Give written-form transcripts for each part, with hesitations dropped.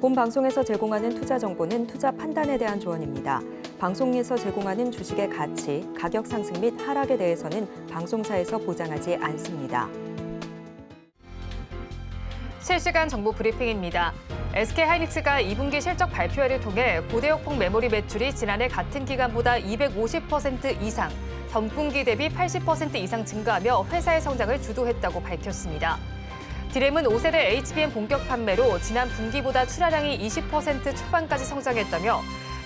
본 방송에서 제공하는 투자 정보는 투자 판단에 대한 조언입니다. 방송에서 제공하는 주식의 가치, 가격 상승 및 하락에 대해서는 방송사에서 보장하지 않습니다. 실시간 정보 브리핑입니다. SK하이닉스가 2분기 실적 발표회를 통해 고대역폭 메모리 매출이 지난해 같은 기간보다 250% 이상, 전분기 대비 80% 이상 증가하며 회사의 성장을 주도했다고 밝혔습니다. 디램은 5세대 HBM 본격 판매로 지난 분기보다 출하량이 20% 초반까지 성장했다며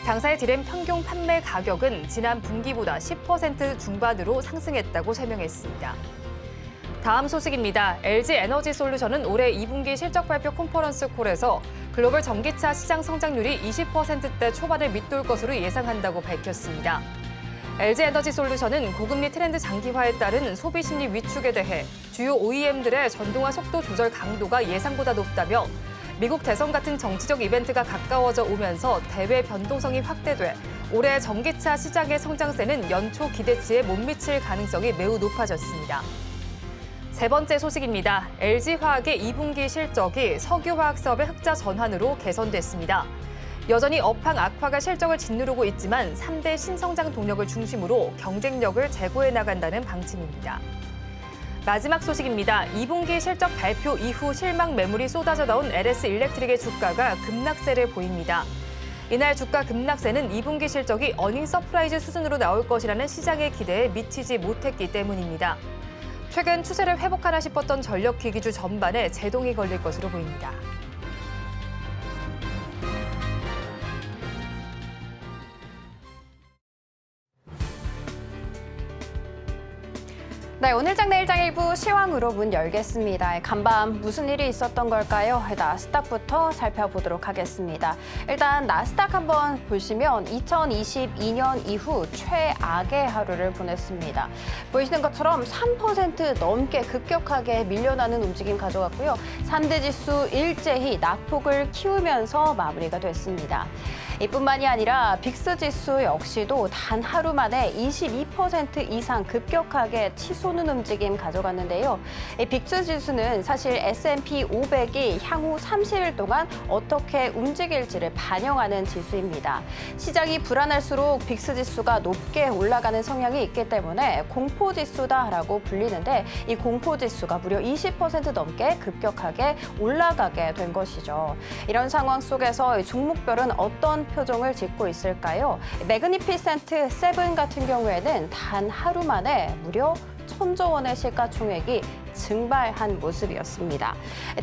당사의 디램 평균 판매 가격은 지난 분기보다 10% 중반으로 상승했다고 설명했습니다. 다음 소식입니다. LG에너지솔루션은 올해 2분기 실적 발표 컨퍼런스 콜에서 글로벌 전기차 시장 성장률이 20%대 초반을 밑돌 것으로 예상한다고 밝혔습니다. LG에너지솔루션은 고금리 트렌드 장기화에 따른 소비 심리 위축에 대해 주요 OEM들의 전동화 속도 조절 강도가 예상보다 높다며 미국 대선 같은 정치적 이벤트가 가까워져 오면서 대외 변동성이 확대돼 올해 전기차 시장의 성장세는 연초 기대치에 못 미칠 가능성이 매우 높아졌습니다. 세 번째 소식입니다. LG화학의 2분기 실적이 석유화학 사업의 흑자 전환으로 개선됐습니다. 여전히 업황 악화가 실적을 짓누르고 있지만 3대 신성장 동력을 중심으로 경쟁력을 제고해 나간다는 방침입니다. 마지막 소식입니다. 2분기 실적 발표 이후 실망 매물이 쏟아져 나온 LS 일렉트릭의 주가가 급락세를 보입니다. 이날 주가 급락세는 2분기 실적이 어닝 서프라이즈 수준으로 나올 것이라는 시장의 기대에 미치지 못했기 때문입니다. 최근 추세를 회복하나 싶었던 전력기기주 전반에 제동이 걸릴 것으로 보입니다. 네, 오늘 장 내일 장 일부 시황으로 문 열겠습니다. 간밤 무슨 일이 있었던 걸까요? 나스닥부터 살펴보도록 하겠습니다. 일단 나스닥 한번 보시면 2022년 이후 최악의 하루를 보냈습니다. 보이시는 것처럼 3% 넘게 급격하게 밀려나는 움직임 가져갔고요. 3대 지수 일제히 낙폭을 키우면서 마무리가 됐습니다. 이뿐만이 아니라 빅스 지수 역시도 단 하루 만에 22% 이상 급격하게 치솟는 움직임 가져갔는데요. 이 빅스 지수는 사실 S&P 500이 향후 30일 동안 어떻게 움직일지를 반영하는 지수입니다. 시장이 불안할수록 빅스 지수가 높게 올라가는 성향이 있기 때문에 공포 지수다라고 불리는데 이 공포 지수가 무려 20% 넘게 급격하게 올라가게 된 것이죠. 이런 상황 속에서 종목별은 어떤 표정을 짓고 있을까요? 매그니피센트 7 같은 경우에는 단 하루 만에 무려 1,000조 원의 시가총액이 증발한 모습이었습니다.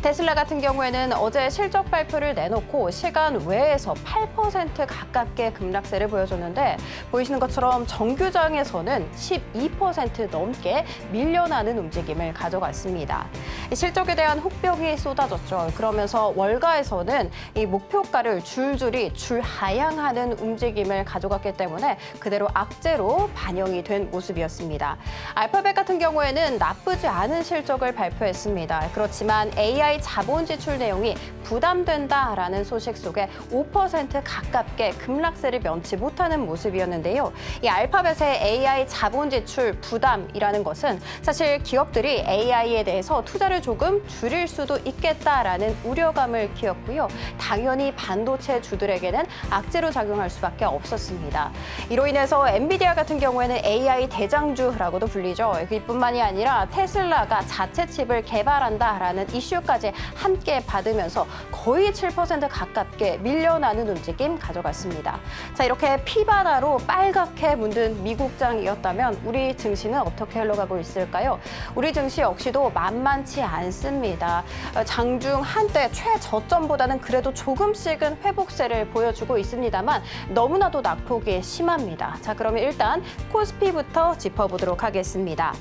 테슬라 같은 경우에는 어제 실적 발표를 내놓고 시간 외에서 8% 가깝게 급락세를 보여줬는데 보이시는 것처럼 정규장에서는 12% 넘게 밀려나는 움직임을 가져갔습니다. 실적에 대한 혹평이 쏟아졌죠. 그러면서 월가에서는 이 목표가를 줄줄이 줄하향하는 움직임을 가져갔기 때문에 그대로 악재로 반영이 된 모습이었습니다. 알파벳 같은 경우에는 나쁘지 않은 실적을 발표했습니다. 그렇지만 AI 자본 지출 내용이 부담된다라는 소식 속에 5% 가깝게 급락세를 면치 못하는 모습이었는데요. 이 알파벳의 AI 자본 지출 부담이라는 것은 사실 기업들이 AI에 대해서 투자를 조금 줄일 수도 있겠다라는 우려감을 키웠고요. 당연히 반도체 주들에게는 악재로 작용할 수밖에 없었습니다. 이로 인해서 엔비디아 같은 경우에는 AI 대장주라고도 불리죠. 이뿐만이 아니라 테슬라가 자체 칩을 개발한다라는 이슈까지 함께 받으면서 거의 7% 가깝게 밀려나는 움직임 가져갔습니다. 자, 이렇게 피바다로 빨갛게 문든 미국장이었다면 우리 증시는 어떻게 흘러가고 있을까요? 우리 증시 역시도 만만치 않습니다. 장중 한때 최저점보다는 그래도 조금씩은 회복세를 보여주고 있습니다만 너무나도 낙폭이 심합니다. 자, 그러면 일단 코스피부터 짚어보도록 하겠습니다.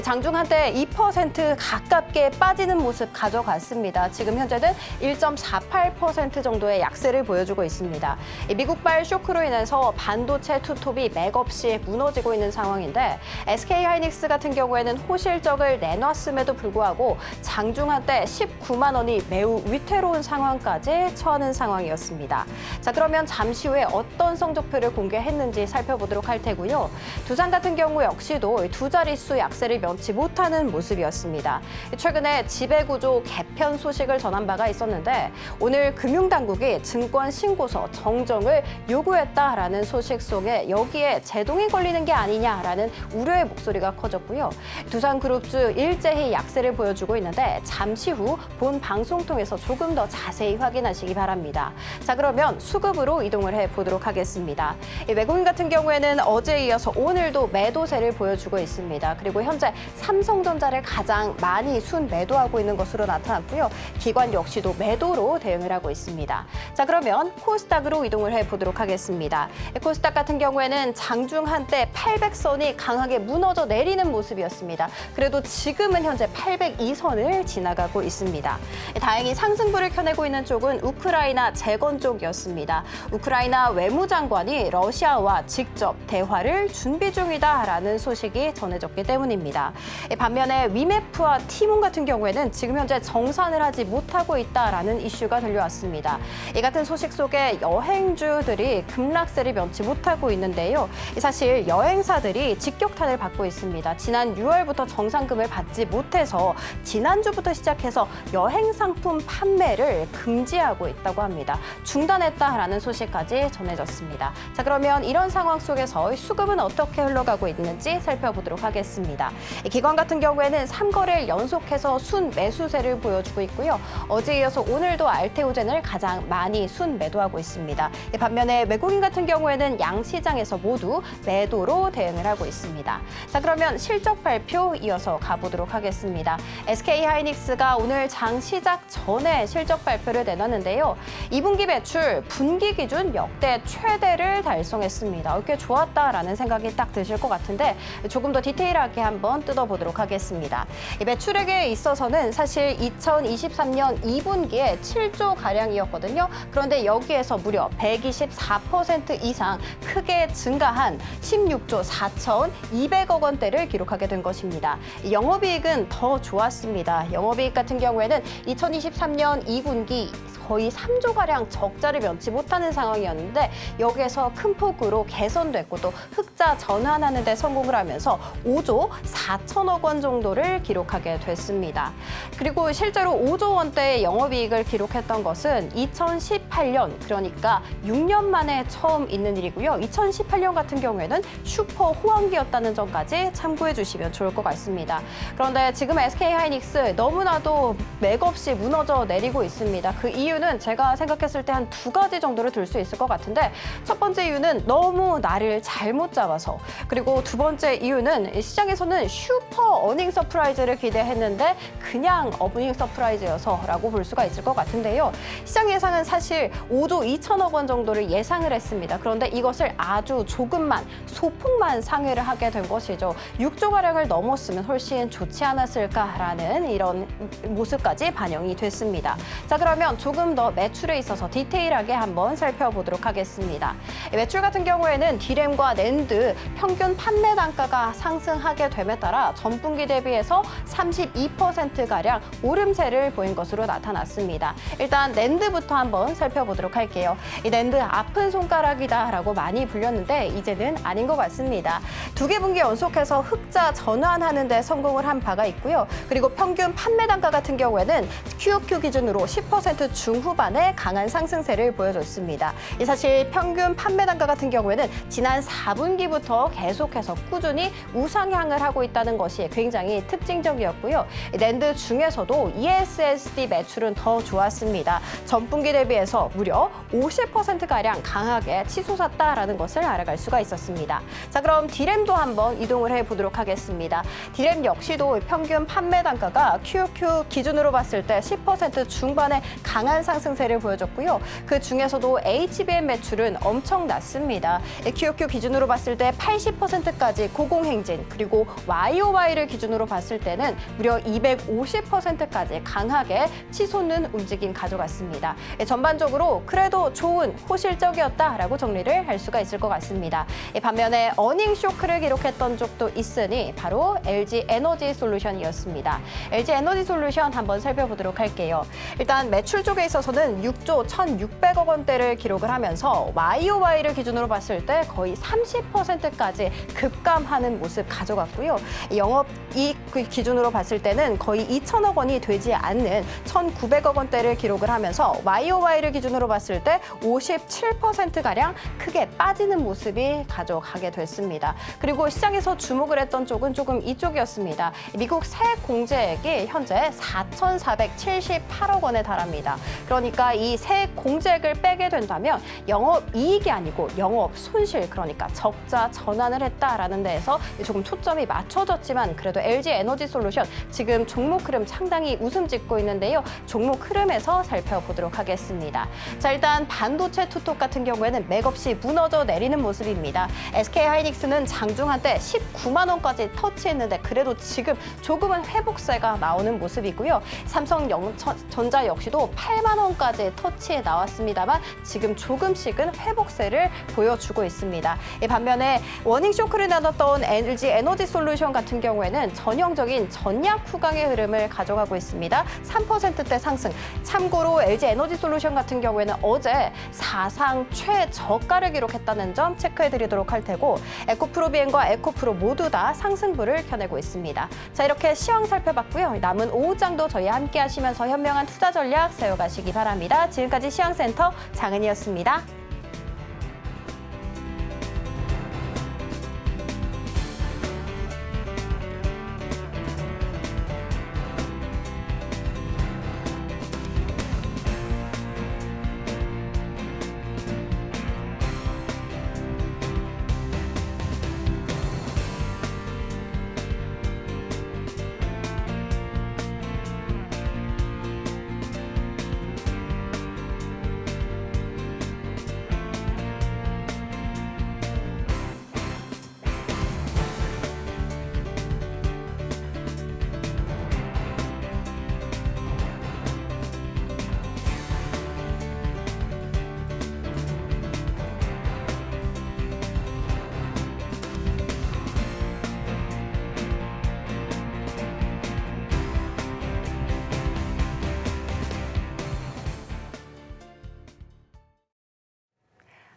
장중 한때 2% 가깝게 빠지는 모습 가져갔습니다. 지금 현재는 1.48% 정도의 약세를 보여주고 있습니다. 미국발 쇼크로 인해서 반도체 투톱이 맥없이 무너지고 있는 상황인데 SK하이닉스 같은 경우에는 호실적을 내놨음에도 불구하고 장중 한때 19만 원이 매우 위태로운 상황까지 처하는 상황이었습니다. 자, 그러면 잠시 후에 어떤 성적표를 공개했는지 살펴보도록 할 테고요. 두산 같은 경우 역시도 두 자릿수 약세를 면치 못하는 모습이었습니다. 있습니다. 최근에 지배구조 개편 소식을 전한 바가 있었는데 오늘 금융당국이 증권 신고서 정정을 요구했다라는 소식 속에 여기에 제동이 걸리는 게 아니냐라는 우려의 목소리가 커졌고요. 두산그룹주 일제히 약세를 보여주고 있는데 잠시 후 본 방송 통해서 조금 더 자세히 확인하시기 바랍니다. 자, 그러면 수급으로 이동을 해보도록 하겠습니다. 외국인 같은 경우에는 어제에 이어서 오늘도 매도세를 보여주고 있습니다. 그리고 현재 삼성전자를 가장 많이 순매도하고 있는 것으로 나타났고요. 기관 역시도 매도로 대응을 하고 있습니다. 자, 그러면 코스닥으로 이동을 해보도록 하겠습니다. 코스닥 같은 경우에는 장중 한때 800선이 강하게 무너져 내리는 모습이었습니다. 그래도 지금은 현재 802선을 지나가고 있습니다. 다행히 상승부를 켜내고 있는 쪽은 우크라이나 재건 쪽이었습니다. 우크라이나 외무장관이 러시아와 직접 대화를 준비 중이다라는 소식이 전해졌기 때문입니다. 반면에 위메프와 티몬 같은 경우에는 지금 현재 정산을 하지 못하고 있다라는 이슈가 들려왔습니다. 이 같은 소식 속에 여행주들이 급락세를 면치 못하고 있는데요. 사실 여행사들이 직격탄을 받고 있습니다. 지난 6월부터 정산금을 받지 못해서 지난주부터 시작해서 여행 상품 판매를 금지하고 있다고 합니다. 중단했다라는 소식까지 전해졌습니다. 자, 그러면 이런 상황 속에서 수급은 어떻게 흘러가고 있는지 살펴보도록 하겠습니다. 기관 같은 경우에는 3거래일 연속해서 순매수세를 보여주고 있고요. 어제에 이어서 오늘도 알테오젠을 가장 많이 순매도하고 있습니다. 반면에 외국인 같은 경우에는 양시장에서 모두 매도로 대응을 하고 있습니다. 자, 그러면 실적 발표 이어서 가보도록 하겠습니다. SK하이닉스가 오늘 장 시작 전에 실적 발표를 내놨는데요. 2분기 매출 분기 기준 역대 최대를 달성했습니다. 꽤 좋았다라는 생각이 딱 드실 것 같은데 조금 더 디테일하게 한번 뜯어보도록 하겠습니다. 매출액에 있어서는 사실 2023년 2분기에 7조 가량이었거든요. 그런데 여기에서 무려 124% 이상 크게 증가한 16조 4,200억 원대를 기록하게 된 것입니다. 영업이익은 더 좋았습니다. 영업이익 같은 경우에는 2023년 2분기 거의 3조가량 적자를 면치 못하는 상황이었는데 여기에서 큰 폭으로 개선됐고 또 흑자 전환하는 데 성공을 하면서 5조 4천억 원 정도를 기록하게 됐습니다. 그리고 실제로 5조 원대의 영업이익을 기록했던 것은 2018년 그러니까 6년 만에 처음 있는 일이고요. 2018년 같은 경우에는 슈퍼 호황기였다는 점까지 참고해 주시면 좋을 것 같습니다. 그런데 지금 SK하이닉스 너무나도 맥없이 무너져 내리고 있습니다. 그 이유는 제가 생각했을 때 한 두 가지 정도를 들 수 있을 것 같은데 첫 번째 이유는 너무 날을 잘못 잡아서 그리고 두 번째 이유는 시장에서는 슈퍼 어닝 서프라이즈를 기대했는데 그냥 어닝 서프라이즈여서라고 볼 수가 있을 것 같은데요. 시장 예상은 사실 5조 2천억 원 정도를 예상을 했습니다. 그런데 이것을 아주 조금만 소폭만 상회를 하게 된 것이죠. 6조가량을 넘었으면 훨씬 좋지 않았을까라는 이런 모습까지 반영이 됐습니다. 자, 그러면 조금 더 매출에 있어서 디테일하게 한번 살펴보도록 하겠습니다. 매출 같은 경우에는 디램과 낸드 평균 판매 단가가 상승하게 됨에 따라 전분기 대비해서 32%가량 오름세를 보인 것으로 나타났습니다. 일단 낸드부터 한번 살펴보도록 할게요. 이 낸드 아픈 손가락이다라고 많이 불렸는데 이제는 아닌 것 같습니다. 두 개 분기 연속해서 흑자 전환하는 데 성공을 한 바가 있고요. 그리고 평균 판매 단가 같은 경우에는 QOQ 기준으로 10% 중후반의 강한 상승세를 보여줬습니다. 사실 평균 판매 단가 같은 경우에는 지난 4분기부터 계속해서 꾸준히 우상향을 하고 있다는 것이 굉장히 특징적이었고요. 낸드 중에서도 ESSD 매출은 더 좋았습니다. 전분기 대비해서 무려 50%가량 강하게 치솟았다라는 것을 알아갈 수가 있었습니다. 자, 그럼 디램도 한번 이동을 해보도록 하겠습니다. 디램 역시도 평균 판매 단가가 QOQ 기준으로 봤을 때 10% 중반의 강한 상승세를 보여줬고요. 그 중에서도 HBM 매출은 엄청났습니다. QOQ 기준으로 봤을 때 80%까지 고공행진, 그리고 YOY를 기준으로 봤을 때는 무려 250%까지 강하게 치솟는 움직임 가져갔습니다. 전반적으로 그래도 좋은 호실적이었다라고 정리를 할 수가 있을 것 같습니다. 반면에 어닝 쇼크를 기록했던 쪽도 있으니 바로 LG 에너지 솔루션이었습니다. LG 에너지 솔루션 한번 살펴보도록 할게요. 일단 매출 쪽에 있어서는 6조 1,600억 원대를 기록을 하면서 YOY를 기준으로 봤을 때 거의 30%까지 급감하는 모습 가져갔고요. 영업이익 기준으로 봤을 때는 거의 2천억 원이 되지 않는 1,900억 원대를 기록을 하면서 YOY를 기준으로 봤을 때 57%가량 크게 빠지는 모습이 가져가게 됐습니다. 그리고 시장에서 주목을 했던 쪽은 조금 이쪽이었습니다. 미국 세액 공제액이 현재 4,478억 원에 달합니다. 그러니까 이 세액 공제액을 빼게 된다면 영업이익이 아니고 영업손실, 그러니까 적자 전환을 했다라는 데에서 조금 초점이 맞춰졌지만 그래도 LG 에너지 솔루션 지금 종목 흐름 상당히 웃음 짓고 있는데요. 종목 흐름에서 살펴보도록 하겠습니다. 자, 일단 반도체 투톱 같은 경우에는 맥없이 무너져 내리는 모습입니다. SK하이닉스는 장중 한때 19만 원까지 터치했는데 그래도 지금 조금은 회복세가 나오는 모습이고요. 삼성전자 역시도 8만 원까지 터치해 나왔습니다만 지금 조금씩은 회복세를 보여주고 있습니다. 반면에 워닝 쇼크를 나눴던 LG 에너지 솔루션 같은 경우에는 전형적인 전약 후강의 흐름을 가져가고 있습니다. 3%대 상승. 참고로 LG 에너지 솔루션 같은 경우에는 어제 사상 최저가를 기록했다는 점 체크해드리도록 할 테고 에코프로비엔과 에코프로 모두 다 상승부를 켜내고 있습니다. 자, 이렇게 시황 살펴봤고요. 남은 오후장도 저희와 함께 하시면서 현명한 투자 전략 세워가시기 바랍니다. 지금까지 시황센터 장은이었습니다.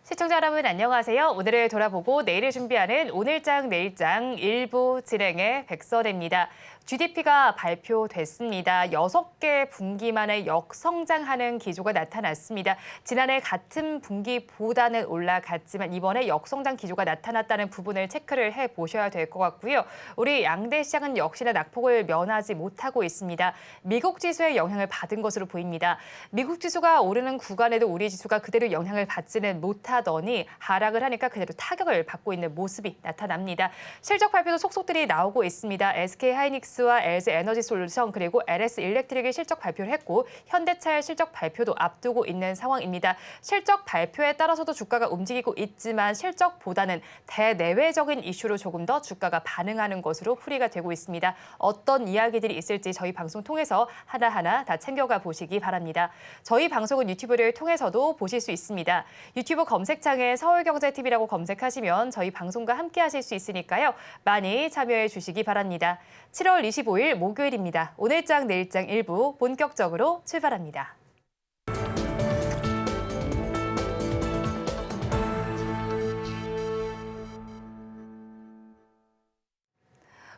시청자 여러분 안녕하세요. 오늘을 돌아보고 내일을 준비하는 오늘장 내일장 일부 진행의 백선혜입니다. GDP가 발표됐습니다. 6개 분기 만에 역성장하는 기조가 나타났습니다. 지난해 같은 분기보다는 올라갔지만 이번에 역성장 기조가 나타났다는 부분을 체크를 해보셔야 될 것 같고요. 우리 양대 시장은 역시나 낙폭을 면하지 못하고 있습니다. 미국 지수의 영향을 받은 것으로 보입니다. 미국 지수가 오르는 구간에도 우리 지수가 그대로 영향을 받지는 못하더니 하락을 하니까 그대로 타격을 받고 있는 모습이 나타납니다. 실적 발표도 속속들이 나오고 있습니다. SK하이닉스와 LG 에너지 솔루션 그리고 LS 일렉트릭이 실적 발표를 했고 현대차의 실적 발표도 앞두고 있는 상황입니다. 실적 발표에 따라서도 주가가 움직이고 있지만 실적보다는 대내외적인 이슈로 조금 더 주가가 반응하는 것으로 풀이가 되고 있습니다. 어떤 이야기들이 있을지 저희 방송 통해서 하나하나 다 챙겨가 보시기 바랍니다. 저희 방송은 유튜브를 통해서도 보실 수 있습니다. 유튜브 검색창에 서울경제TV라고 검색하시면 저희 방송과 함께 하실 수 있으니까요. 많이 참여해 주시기 바랍니다. 7월 25일 목요일입니다. 오늘장 내일장 일부 본격적으로 출발합니다.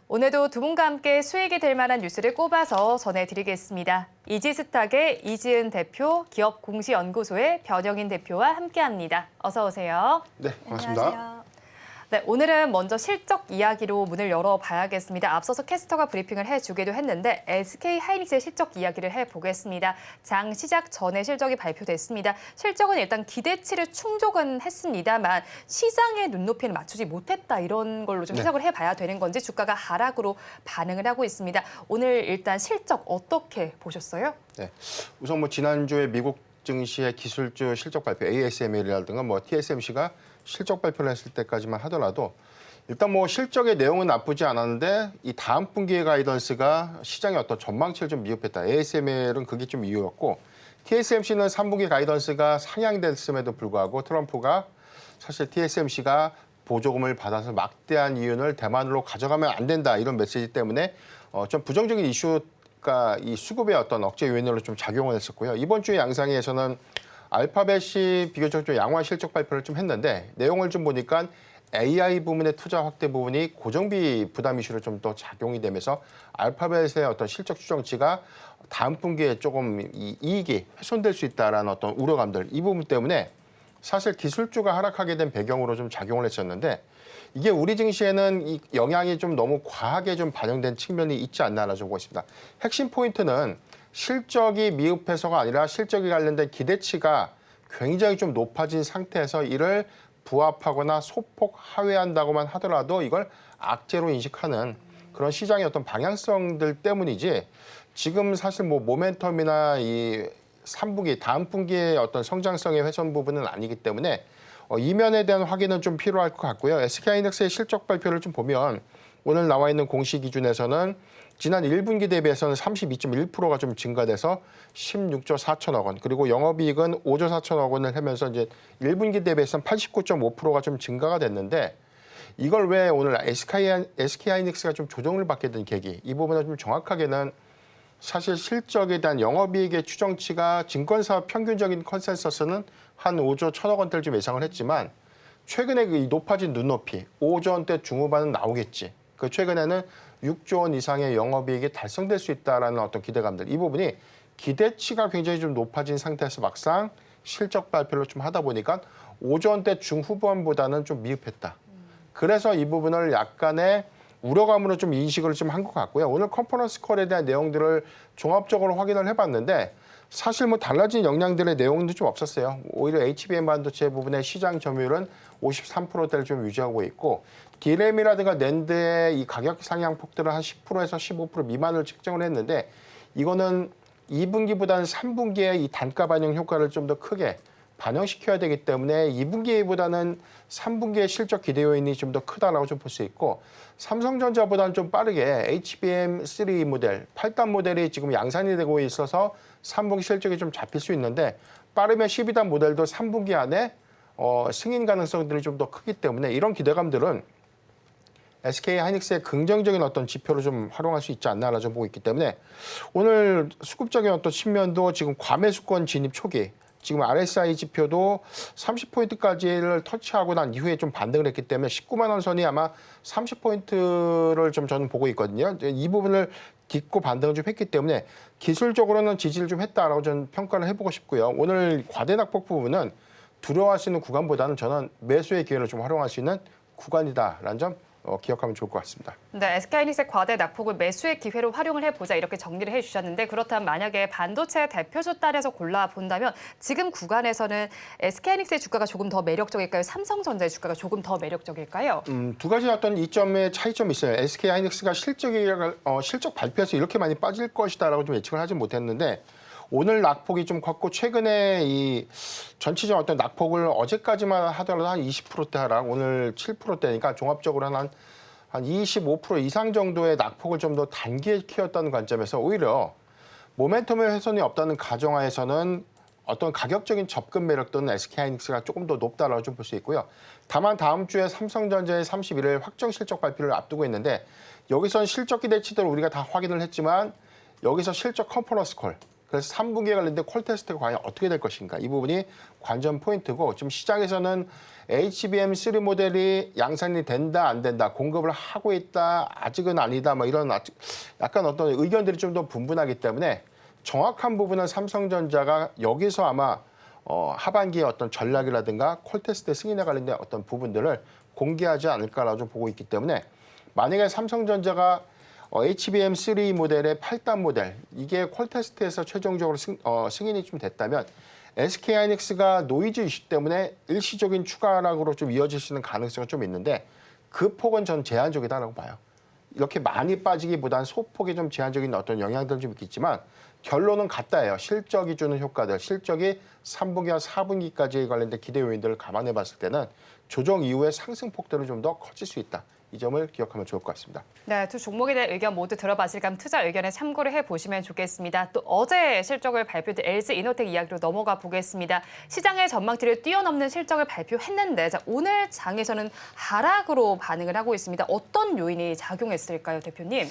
오늘도 두 분과 함께 수익이 될 만한 뉴스를 꼽아서 전해드리겠습니다. 이지스탁의 이지은 대표, 기업공시연구소의 변영인 대표와 함께합니다. 어서 오세요. 네, 반갑습니다. 안녕하세요. 네, 오늘은 먼저 실적 이야기로 문을 열어봐야겠습니다. 앞서서 캐스터가 브리핑을 해주기도 했는데 SK하이닉스의 실적 이야기를 해보겠습니다. 장 시작 전에 실적이 발표됐습니다. 실적은 일단 기대치를 충족은 했습니다만 시장의 눈높이를 맞추지 못했다 이런 걸로 좀 해석을 해봐야 되는 건지 주가가 하락으로 반응을 하고 있습니다. 오늘 일단 실적 어떻게 보셨어요? 네, 우선 뭐 지난주에 미국 증시의 기술주 실적 발표 ASML이라든가 뭐 TSMC가 실적 발표를 했을 때까지만 하더라도 일단 뭐 실적의 내용은 나쁘지 않았는데 이 다음 분기의 가이던스가 시장의 어떤 전망치를 좀 미흡했다. ASML은 그게 좀 이유였고 TSMC는 3분기 가이던스가 상향됐음에도 불구하고 트럼프가 사실 TSMC가 보조금을 받아서 막대한 이윤을 대만으로 가져가면 안 된다 이런 메시지 때문에 좀 부정적인 이슈가 이 수급의 어떤 억제 요인으로 좀 작용을 했었고요. 이번 주 양상에서는 알파벳이 비교적 좀 양호한 실적 발표를 좀 했는데 내용을 좀 보니까 AI 부문의 투자 확대 부분이 고정비 부담 이슈로 좀 더 작용이 되면서 알파벳의 어떤 실적 추정치가 다음 분기에 조금 이 이익이 훼손될 수 있다라는 어떤 우려감들 이 부분 때문에 사실 기술주가 하락하게 된 배경으로 좀 작용을 했었는데 이게 우리 증시에는 이 영향이 좀 너무 과하게 좀 반영된 측면이 있지 않나라고 보고 있습니다. 핵심 포인트는 실적이 미흡해서가 아니라 실적에 관련된 기대치가 굉장히 좀 높아진 상태에서 이를 부합하거나 소폭 하회한다고만 하더라도 이걸 악재로 인식하는 그런 시장의 어떤 방향성들 때문이지 지금 사실 뭐 모멘텀이나 이 3분기, 다음 분기의 어떤 성장성의 훼손 부분은 아니기 때문에 이 면에 대한 확인은 좀 필요할 것 같고요. SK하이닉스의 실적 발표를 좀 보면 오늘 나와 있는 공시 기준에서는 지난 1분기 대비해서는 32.1%가 좀 증가돼서 16조 4천억 원, 그리고 영업이익은 5조 4천억 원을 하면서 이제 1분기 대비해서는 89.5%가 좀 증가가 됐는데 이걸 왜 오늘 SK하이닉스가 좀 조정을 받게 된 계기, 이 부분은 좀 정확하게는 사실 실적에 대한 영업이익의 추정치가 증권사 평균적인 컨센서스는 한 5조 1천억 원대를 좀 예상을 했지만 최근에 그 높아진 눈높이 5조 원대 중후반은 나오겠지. 그 최근에는 6조 원 이상의 영업이익이 달성될 수 있다라는 어떤 기대감들, 이 부분이 기대치가 굉장히 좀 높아진 상태에서 막상 실적 발표를 좀 하다 보니까 5조 원대 중후반보다는 좀 미흡했다. 그래서 이 부분을 약간의 우려감으로 좀 인식을 좀 한 것 같고요. 오늘 컨퍼런스 콜에 대한 내용들을 종합적으로 확인을 해봤는데 사실 뭐 달라진 영향들의 내용도 좀 없었어요. 오히려 HBM 반도체 부분의 시장 점유율은 53%대를 좀 유지하고 있고 DRAM이라든가 낸드의 이 가격 상향 폭들은 한 10%에서 15% 미만을 측정을 했는데 이거는 2분기보다는 3분기에 이 단가 반영 효과를 좀 더 크게 반영시켜야 되기 때문에 2분기보다는 3분기의 실적 기대 요인이 좀 더 크다라고 좀 볼 수 있고 삼성전자보다는 좀 빠르게 HBM3 모델, 8단 모델이 지금 양산이 되고 있어서 3분기 실적이 좀 잡힐 수 있는데 빠르면 12단 모델도 3분기 안에 승인 가능성들이 좀 더 크기 때문에 이런 기대감들은 SK하이닉스의 긍정적인 어떤 지표로 좀 활용할 수 있지 않나라 좀 보고 있기 때문에 오늘 수급적인 어떤 측면도 지금 과매수권 진입 초기 지금 RSI 지표도 30포인트까지를 터치하고 난 이후에 좀 반등을 했기 때문에 19만 원 선이 아마 30포인트를 좀 저는 보고 있거든요. 이 부분을 딛고 반등을 좀 했기 때문에 기술적으로는 지지를 좀 했다라고 저는 평가를 해보고 싶고요. 오늘 과대 낙폭 부분은 두려워할 수 있는 구간보다는 저는 매수의 기회를 좀 활용할 수 있는 구간이다라는 점 기억하면 좋을 것 같습니다. 네, SK하이닉스의 과대 낙폭을 매수의 기회로 활용을 해보자 이렇게 정리를 해주셨는데 그렇다면 만약에 반도체 대표주 단에서 골라본다면 지금 구간에서는 SK하이닉스의 주가가 조금 더 매력적일까요? 삼성전자의 주가가 조금 더 매력적일까요? 두 가지 어떤 이점의 차이점이 있어요. SK하이닉스가 실적 발표에서 이렇게 많이 빠질 것이다라고 좀 예측을 하지 못했는데 오늘 낙폭이 좀 컸고 최근에 이 전체적 어떤 낙폭을 어제까지만 하더라도 한 20%대 하락, 오늘 7%대니까 종합적으로 한 25% 이상 정도의 낙폭을 좀 더 단기에 키웠다는 관점에서 오히려 모멘텀의 훼손이 없다는 가정하에서는 어떤 가격적인 접근 매력 또는 SK하이닉스가 조금 더 높다라고 좀 볼 수 있고요. 다만 다음 주에 삼성전자의 31일 확정 실적 발표를 앞두고 있는데 여기선 실적 기대치들을 우리가 다 확인을 했지만 여기서 실적 컨퍼런스 콜, 그래서 3분기에 관련된 콜 테스트가 과연 어떻게 될 것인가, 이 부분이 관전 포인트고 지금 시장에서는 HBM3 모델이 양산이 된다 안 된다, 공급을 하고 있다 아직은 아니다, 뭐 이런 약간 어떤 의견들이 좀 더 분분하기 때문에 정확한 부분은 삼성전자가 여기서 아마 하반기의 어떤 전략이라든가 콜 테스트 승인에 관련된 어떤 부분들을 공개하지 않을까라고 좀 보고 있기 때문에 만약에 삼성전자가 HBM3 모델의 8단 모델, 이게 콜 테스트에서 최종적으로 승인이 좀 됐다면 SK하이닉스가 노이즈 이슈 때문에 일시적인 추가 하락으로 좀 이어질 수 있는 가능성은 좀 있는데 그 폭은 전 제한적이다라고 봐요. 이렇게 많이 빠지기보다는 소폭의 좀 제한적인 어떤 영향들은 좀 있겠지만 결론은 같다예요. 실적이 주는 효과들, 실적이 3분기와 4분기까지 관련된 기대 요인들을 감안해 봤을 때는 조정 이후에 상승폭들은 좀 더 커질 수 있다. 이 점을 기억하면 좋을 것 같습니다. 네, 두 종목에 대한 의견 모두 들어봤을 감 투자 의견에 참고를 해보시면 좋겠습니다. 또 어제 실적을 발표된 LG이노텍 이야기로 넘어가 보겠습니다. 시장의 전망치를 뛰어넘는 실적을 발표했는데 오늘 장에서는 하락으로 반응을 하고 있습니다. 어떤 요인이 작용했을까요, 대표님?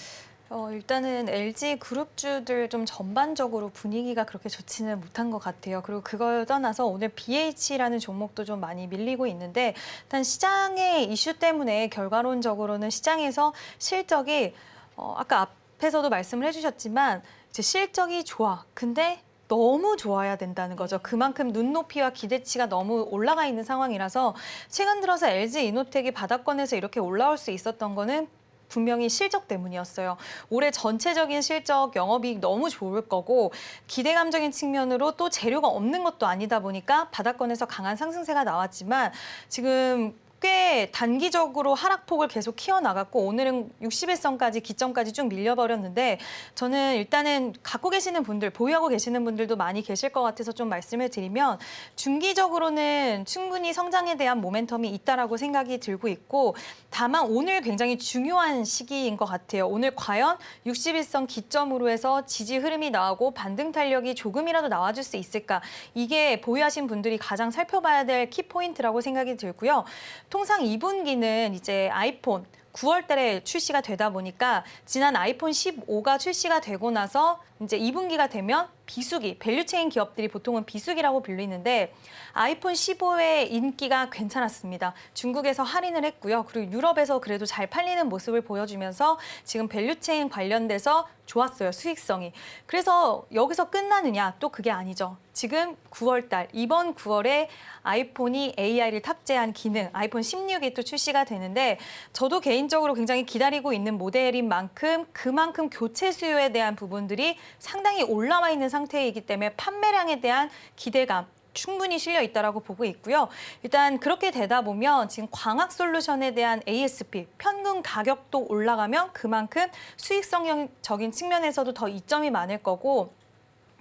일단은 LG 그룹주들 좀 전반적으로 분위기가 그렇게 좋지는 못한 것 같아요. 그리고 그걸 떠나서 오늘 BH라는 종목도 좀 많이 밀리고 있는데 일단 시장의 이슈 때문에 결과론적으로는 시장에서 실적이 아까 앞에서도 말씀을 해주셨지만 이제 실적이 좋아. 근데 너무 좋아야 된다는 거죠. 그만큼 눈높이와 기대치가 너무 올라가 있는 상황이라서 최근 들어서 LG 이노텍이 바닥권에서 이렇게 올라올 수 있었던 거는 분명히 실적 때문이었어요. 올해 전체적인 실적, 영업이익 너무 좋을 거고 기대감적인 측면으로 또 재료가 없는 것도 아니다 보니까 바닥권에서 강한 상승세가 나왔지만 지금 꽤 단기적으로 하락폭을 계속 키워나갔고 오늘은 60일선까지 기점까지 쭉 밀려버렸는데 저는 일단은 갖고 계시는 분들, 보유하고 계시는 분들도 많이 계실 것 같아서 좀 말씀을 드리면 중기적으로는 충분히 성장에 대한 모멘텀이 있다라고 생각이 들고 있고 다만 오늘 굉장히 중요한 시기인 것 같아요. 오늘 과연 60일선 기점으로 해서 지지 흐름이 나오고 반등 탄력이 조금이라도 나와줄 수 있을까? 이게 보유하신 분들이 가장 살펴봐야 될 키포인트라고 생각이 들고요. 통상 2분기는 이제 아이폰 9월 달에 출시가 되다 보니까 지난 아이폰 15가 출시가 되고 나서 이제 2분기가 되면 비수기, 밸류체인 기업들이 보통은 비수기라고 불리는데 아이폰 15의 인기가 괜찮았습니다. 중국에서 할인을 했고요. 그리고 유럽에서 그래도 잘 팔리는 모습을 보여주면서 지금 밸류체인 관련돼서 좋았어요, 수익성이. 그래서 여기서 끝나느냐? 또 그게 아니죠. 지금 9월 달, 이번 9월에 아이폰이 AI를 탑재한 기능, 아이폰 16이 또 출시가 되는데 저도 개인적으로 굉장히 기다리고 있는 모델인 만큼 그만큼 교체 수요에 대한 부분들이 상당히 올라와 있는 상태이기 때문에 판매량에 대한 기대감 충분히 실려 있다라고 보고 있고요. 일단 그렇게 되다 보면 지금 광학 솔루션에 대한 ASP, 평균 가격도 올라가면 그만큼 수익성적인 측면에서도 더 이점이 많을 거고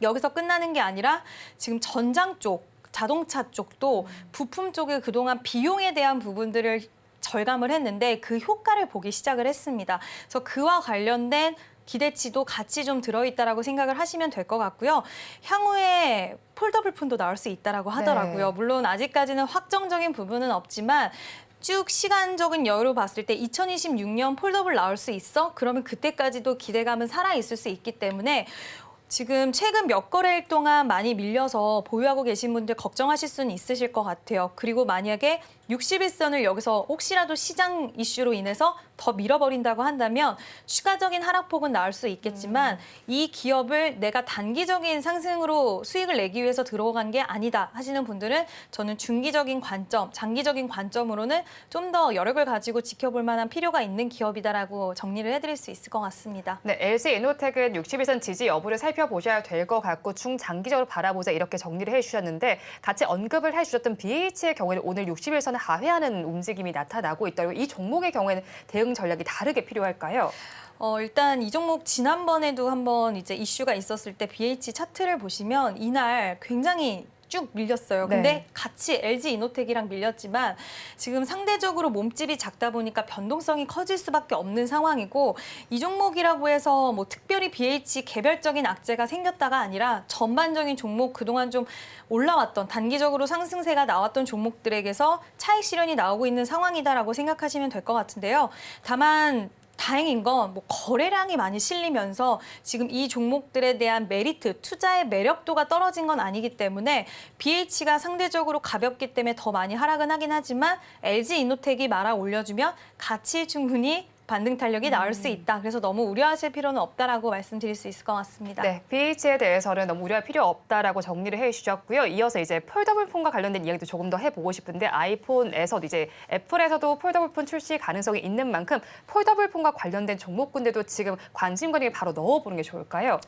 여기서 끝나는 게 아니라 지금 전장 쪽, 자동차 쪽도 부품 쪽에 그동안 비용에 대한 부분들을 절감을 했는데 그 효과를 보기 시작을 했습니다. 그래서 그와 관련된 기대치도 같이 좀 들어있다라고 생각을 하시면 될 것 같고요. 향후에 폴더블 폰도 나올 수 있다라고 하더라고요. 네. 물론 아직까지는 확정적인 부분은 없지만 쭉 시간적인 여유로 봤을 때 2026년 폴더블 나올 수 있어? 그러면 그때까지도 기대감은 살아있을 수 있기 때문에 지금 최근 몇 거래일 동안 많이 밀려서 보유하고 계신 분들 걱정하실 수는 있으실 것 같아요. 그리고 만약에 60일선을 여기서 혹시라도 시장 이슈로 인해서 더 밀어버린다고 한다면 추가적인 하락폭은 나올 수 있겠지만 이 기업을 내가 단기적인 상승으로 수익을 내기 위해서 들어간 게 아니다 하시는 분들은 저는 중기적인 관점, 장기적인 관점으로는 좀 더 여력을 가지고 지켜볼 만한 필요가 있는 기업이다라고 정리를 해드릴 수 있을 것 같습니다. 네, LG 이노텍은 60일선 지지 여부를 살펴보셔야 될 것 같고 중장기적으로 바라보자 이렇게 정리를 해주셨는데 같이 언급을 해주셨던 BH의 경우에는 오늘 60일선을 하회하는 움직임이 나타나고 있다고 이 종목의 경우에는 대응 전략이 다르게 필요할까요? 일단 이 종목 지난번에도 한번 이제 이슈가 있었을 때 BH 차트를 보시면 이날 굉장히 쭉 밀렸어요. 근데 네. 같이 LG 이노텍이랑 밀렸지만 지금 상대적으로 몸집이 작다 보니까 변동성이 커질 수밖에 없는 상황이고 이 종목이라고 해서 뭐 특별히 BH 개별적인 악재가 생겼다가 아니라 전반적인 종목 그동안 좀 올라왔던 단기적으로 상승세가 나왔던 종목들에게서 차익 실현이 나오고 있는 상황이다라고 생각하시면 될 것 같은데요. 다만 다행인 건 뭐 거래량이 많이 실리면서 지금 이 종목들에 대한 메리트, 투자의 매력도가 떨어진 건 아니기 때문에 BH가 상대적으로 가볍기 때문에 더 많이 하락은 하긴 하지만 LG 이노텍이 말아 올려주면 같이 충분히 반등 탄력이 나올 수 있다. 그래서 너무 우려하실 필요는 없다라고 말씀드릴 수 있을 것 같습니다. 네, BH에 대해서는 너무 우려할 필요 없다라고 정리를 해주셨고요. 이어서 이제 폴더블 폰과 관련된 이야기도 조금 더 해보고 싶은데 아이폰에서 이제 애플에서도 폴더블 폰 출시 가능성이 있는 만큼 폴더블 폰과 관련된 종목군들도 지금 관심권에 바로 넣어보는 게 좋을까요?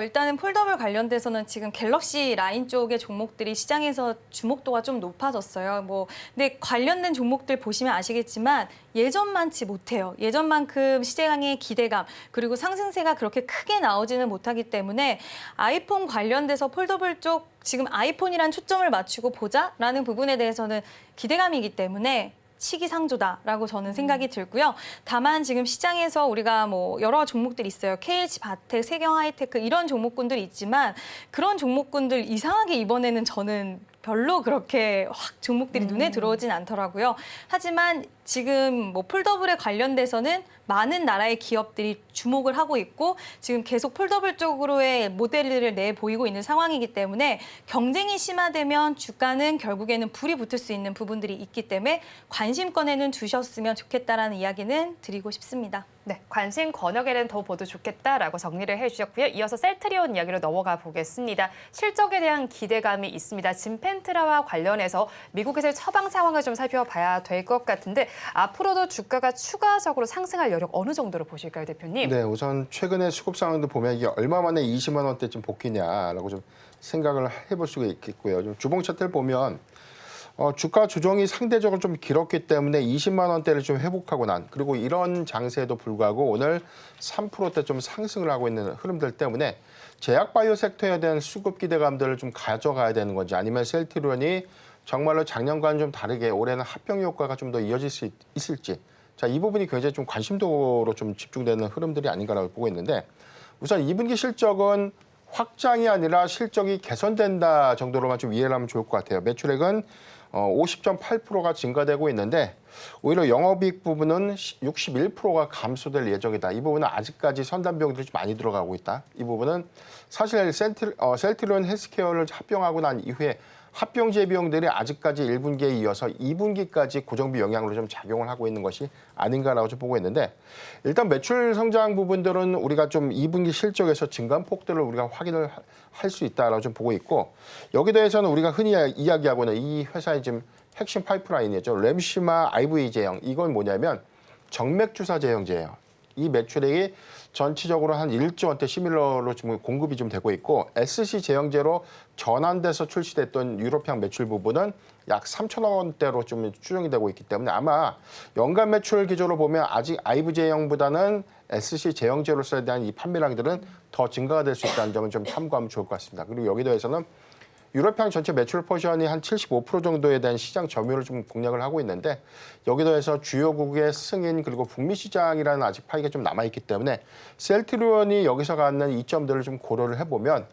일단은 폴더블 관련돼서는 지금 갤럭시 라인 쪽의 종목들이 시장에서 주목도가 좀 높아졌어요. 근데 관련된 종목들 보시면 아시겠지만 예전만치 못해요. 예전만큼 시장의 기대감 그리고 상승세가 그렇게 크게 나오지는 못하기 때문에 아이폰 관련돼서 폴더블 쪽 지금 아이폰이란 초점을 맞추고 보자라는 부분에 대해서는 기대감이기 때문에 시기상조다라고 저는 생각이 들고요. 다만 지금 시장에서 우리가 뭐 여러 종목들이 있어요. KH 바텍, 세경 하이테크 이런 종목군들이 있지만 그런 종목군들 이상하게 이번에는 저는 별로 그렇게 확 종목들이 눈에 들어오진 않더라고요. 하지만 지금 뭐 폴더블에 관련돼서는 많은 나라의 기업들이 주목을 하고 있고 지금 계속 폴더블 쪽으로의 모델들을 내보이고 있는 상황이기 때문에 경쟁이 심화되면 주가는 결국에는 불이 붙을 수 있는 부분들이 있기 때문에 관심권에는 두셨으면 좋겠다라는 이야기는 드리고 싶습니다. 네, 관심 권역에는 더 보도 좋겠다라고 정리를 해주셨고요. 이어서 셀트리온 이야기로 넘어가 보겠습니다. 실적에 대한 기대감이 있습니다. 진펜트라와 관련해서 미국에서의 처방 상황을 좀 살펴봐야 될 것 같은데 앞으로도 주가가 추가적으로 상승할 여력 어느 정도로 보실까요, 대표님? 네, 우선 최근에 수급 상황도 보면 이게 얼마 만에 20만 원대쯤 복귀냐라고 좀 생각을 해볼 수가 있겠고요. 좀 주봉 차트를 보면 주가 조정이 상대적으로 좀 길었기 때문에 20만 원대를 좀 회복하고 난 그리고 이런 장세에도 불구하고 오늘 3%대 좀 상승을 하고 있는 흐름들 때문에 제약 바이오 섹터에 대한 수급 기대감들을 좀 가져가야 되는 건지 아니면 셀트리온이 정말로 작년과는 좀 다르게 올해는 합병 효과가 좀 더 이어질 수 있을지 자, 이 부분이 굉장히 좀 관심도로 좀 집중되는 흐름들이 아닌가라고 보고 있는데 우선 2분기 실적은 확장이 아니라 실적이 개선된다 정도로만 좀 이해를 하면 좋을 것 같아요. 매출액은 50.8%가 증가되고 있는데 오히려 영업이익 부분은 61%가 감소될 예정이다. 이 부분은 아직까지 선단 비용들이 좀 많이 들어가고 있다. 이 부분은 사실 셀트리온 헬스케어를 합병하고 난 이후에 합병제 비용들이 아직까지 1분기에 이어서 2분기까지 고정비 영향으로 좀 작용을 하고 있는 것이 아닌가라고 좀 보고 있는데 일단 매출 성장 부분들은 우리가 좀 2분기 실적에서 증가폭들을 우리가 확인을 할 수 있다라고 좀 보고 있고 여기에 대해서는 우리가 흔히 이야기하고는 이 회사의 지금 핵심 파이프라인이죠. 램시마 IV 제형 이건 뭐냐면 정맥 주사 제형제예요. 이 매출액이 전체적으로 한 1조 원대 시밀러로 지금 공급이 좀 되고 있고 SC 제형제로 전환돼서 출시됐던 유럽향 매출 부분은 약 3천억 원대로 좀 추정이 되고 있기 때문에 아마 연간 매출 기조로 보면 아직 IV 제형보다는 SC 제형제로서에 대한 이 판매량들은 더 증가가 될 수 있다는 점은 좀 참고하면 좋을 것 같습니다. 그리고 여기 더해서는 유럽향 전체 매출 포션이 한 75% 정도에 대한 시장 점유율을 좀 공략을 하고 있는데 여기 더해서 주요국의 승인 그리고 북미 시장이라는 아직 파이가 좀 남아있기 때문에 셀트리온이 여기서 갖는 이점들을 좀 고려를 해보면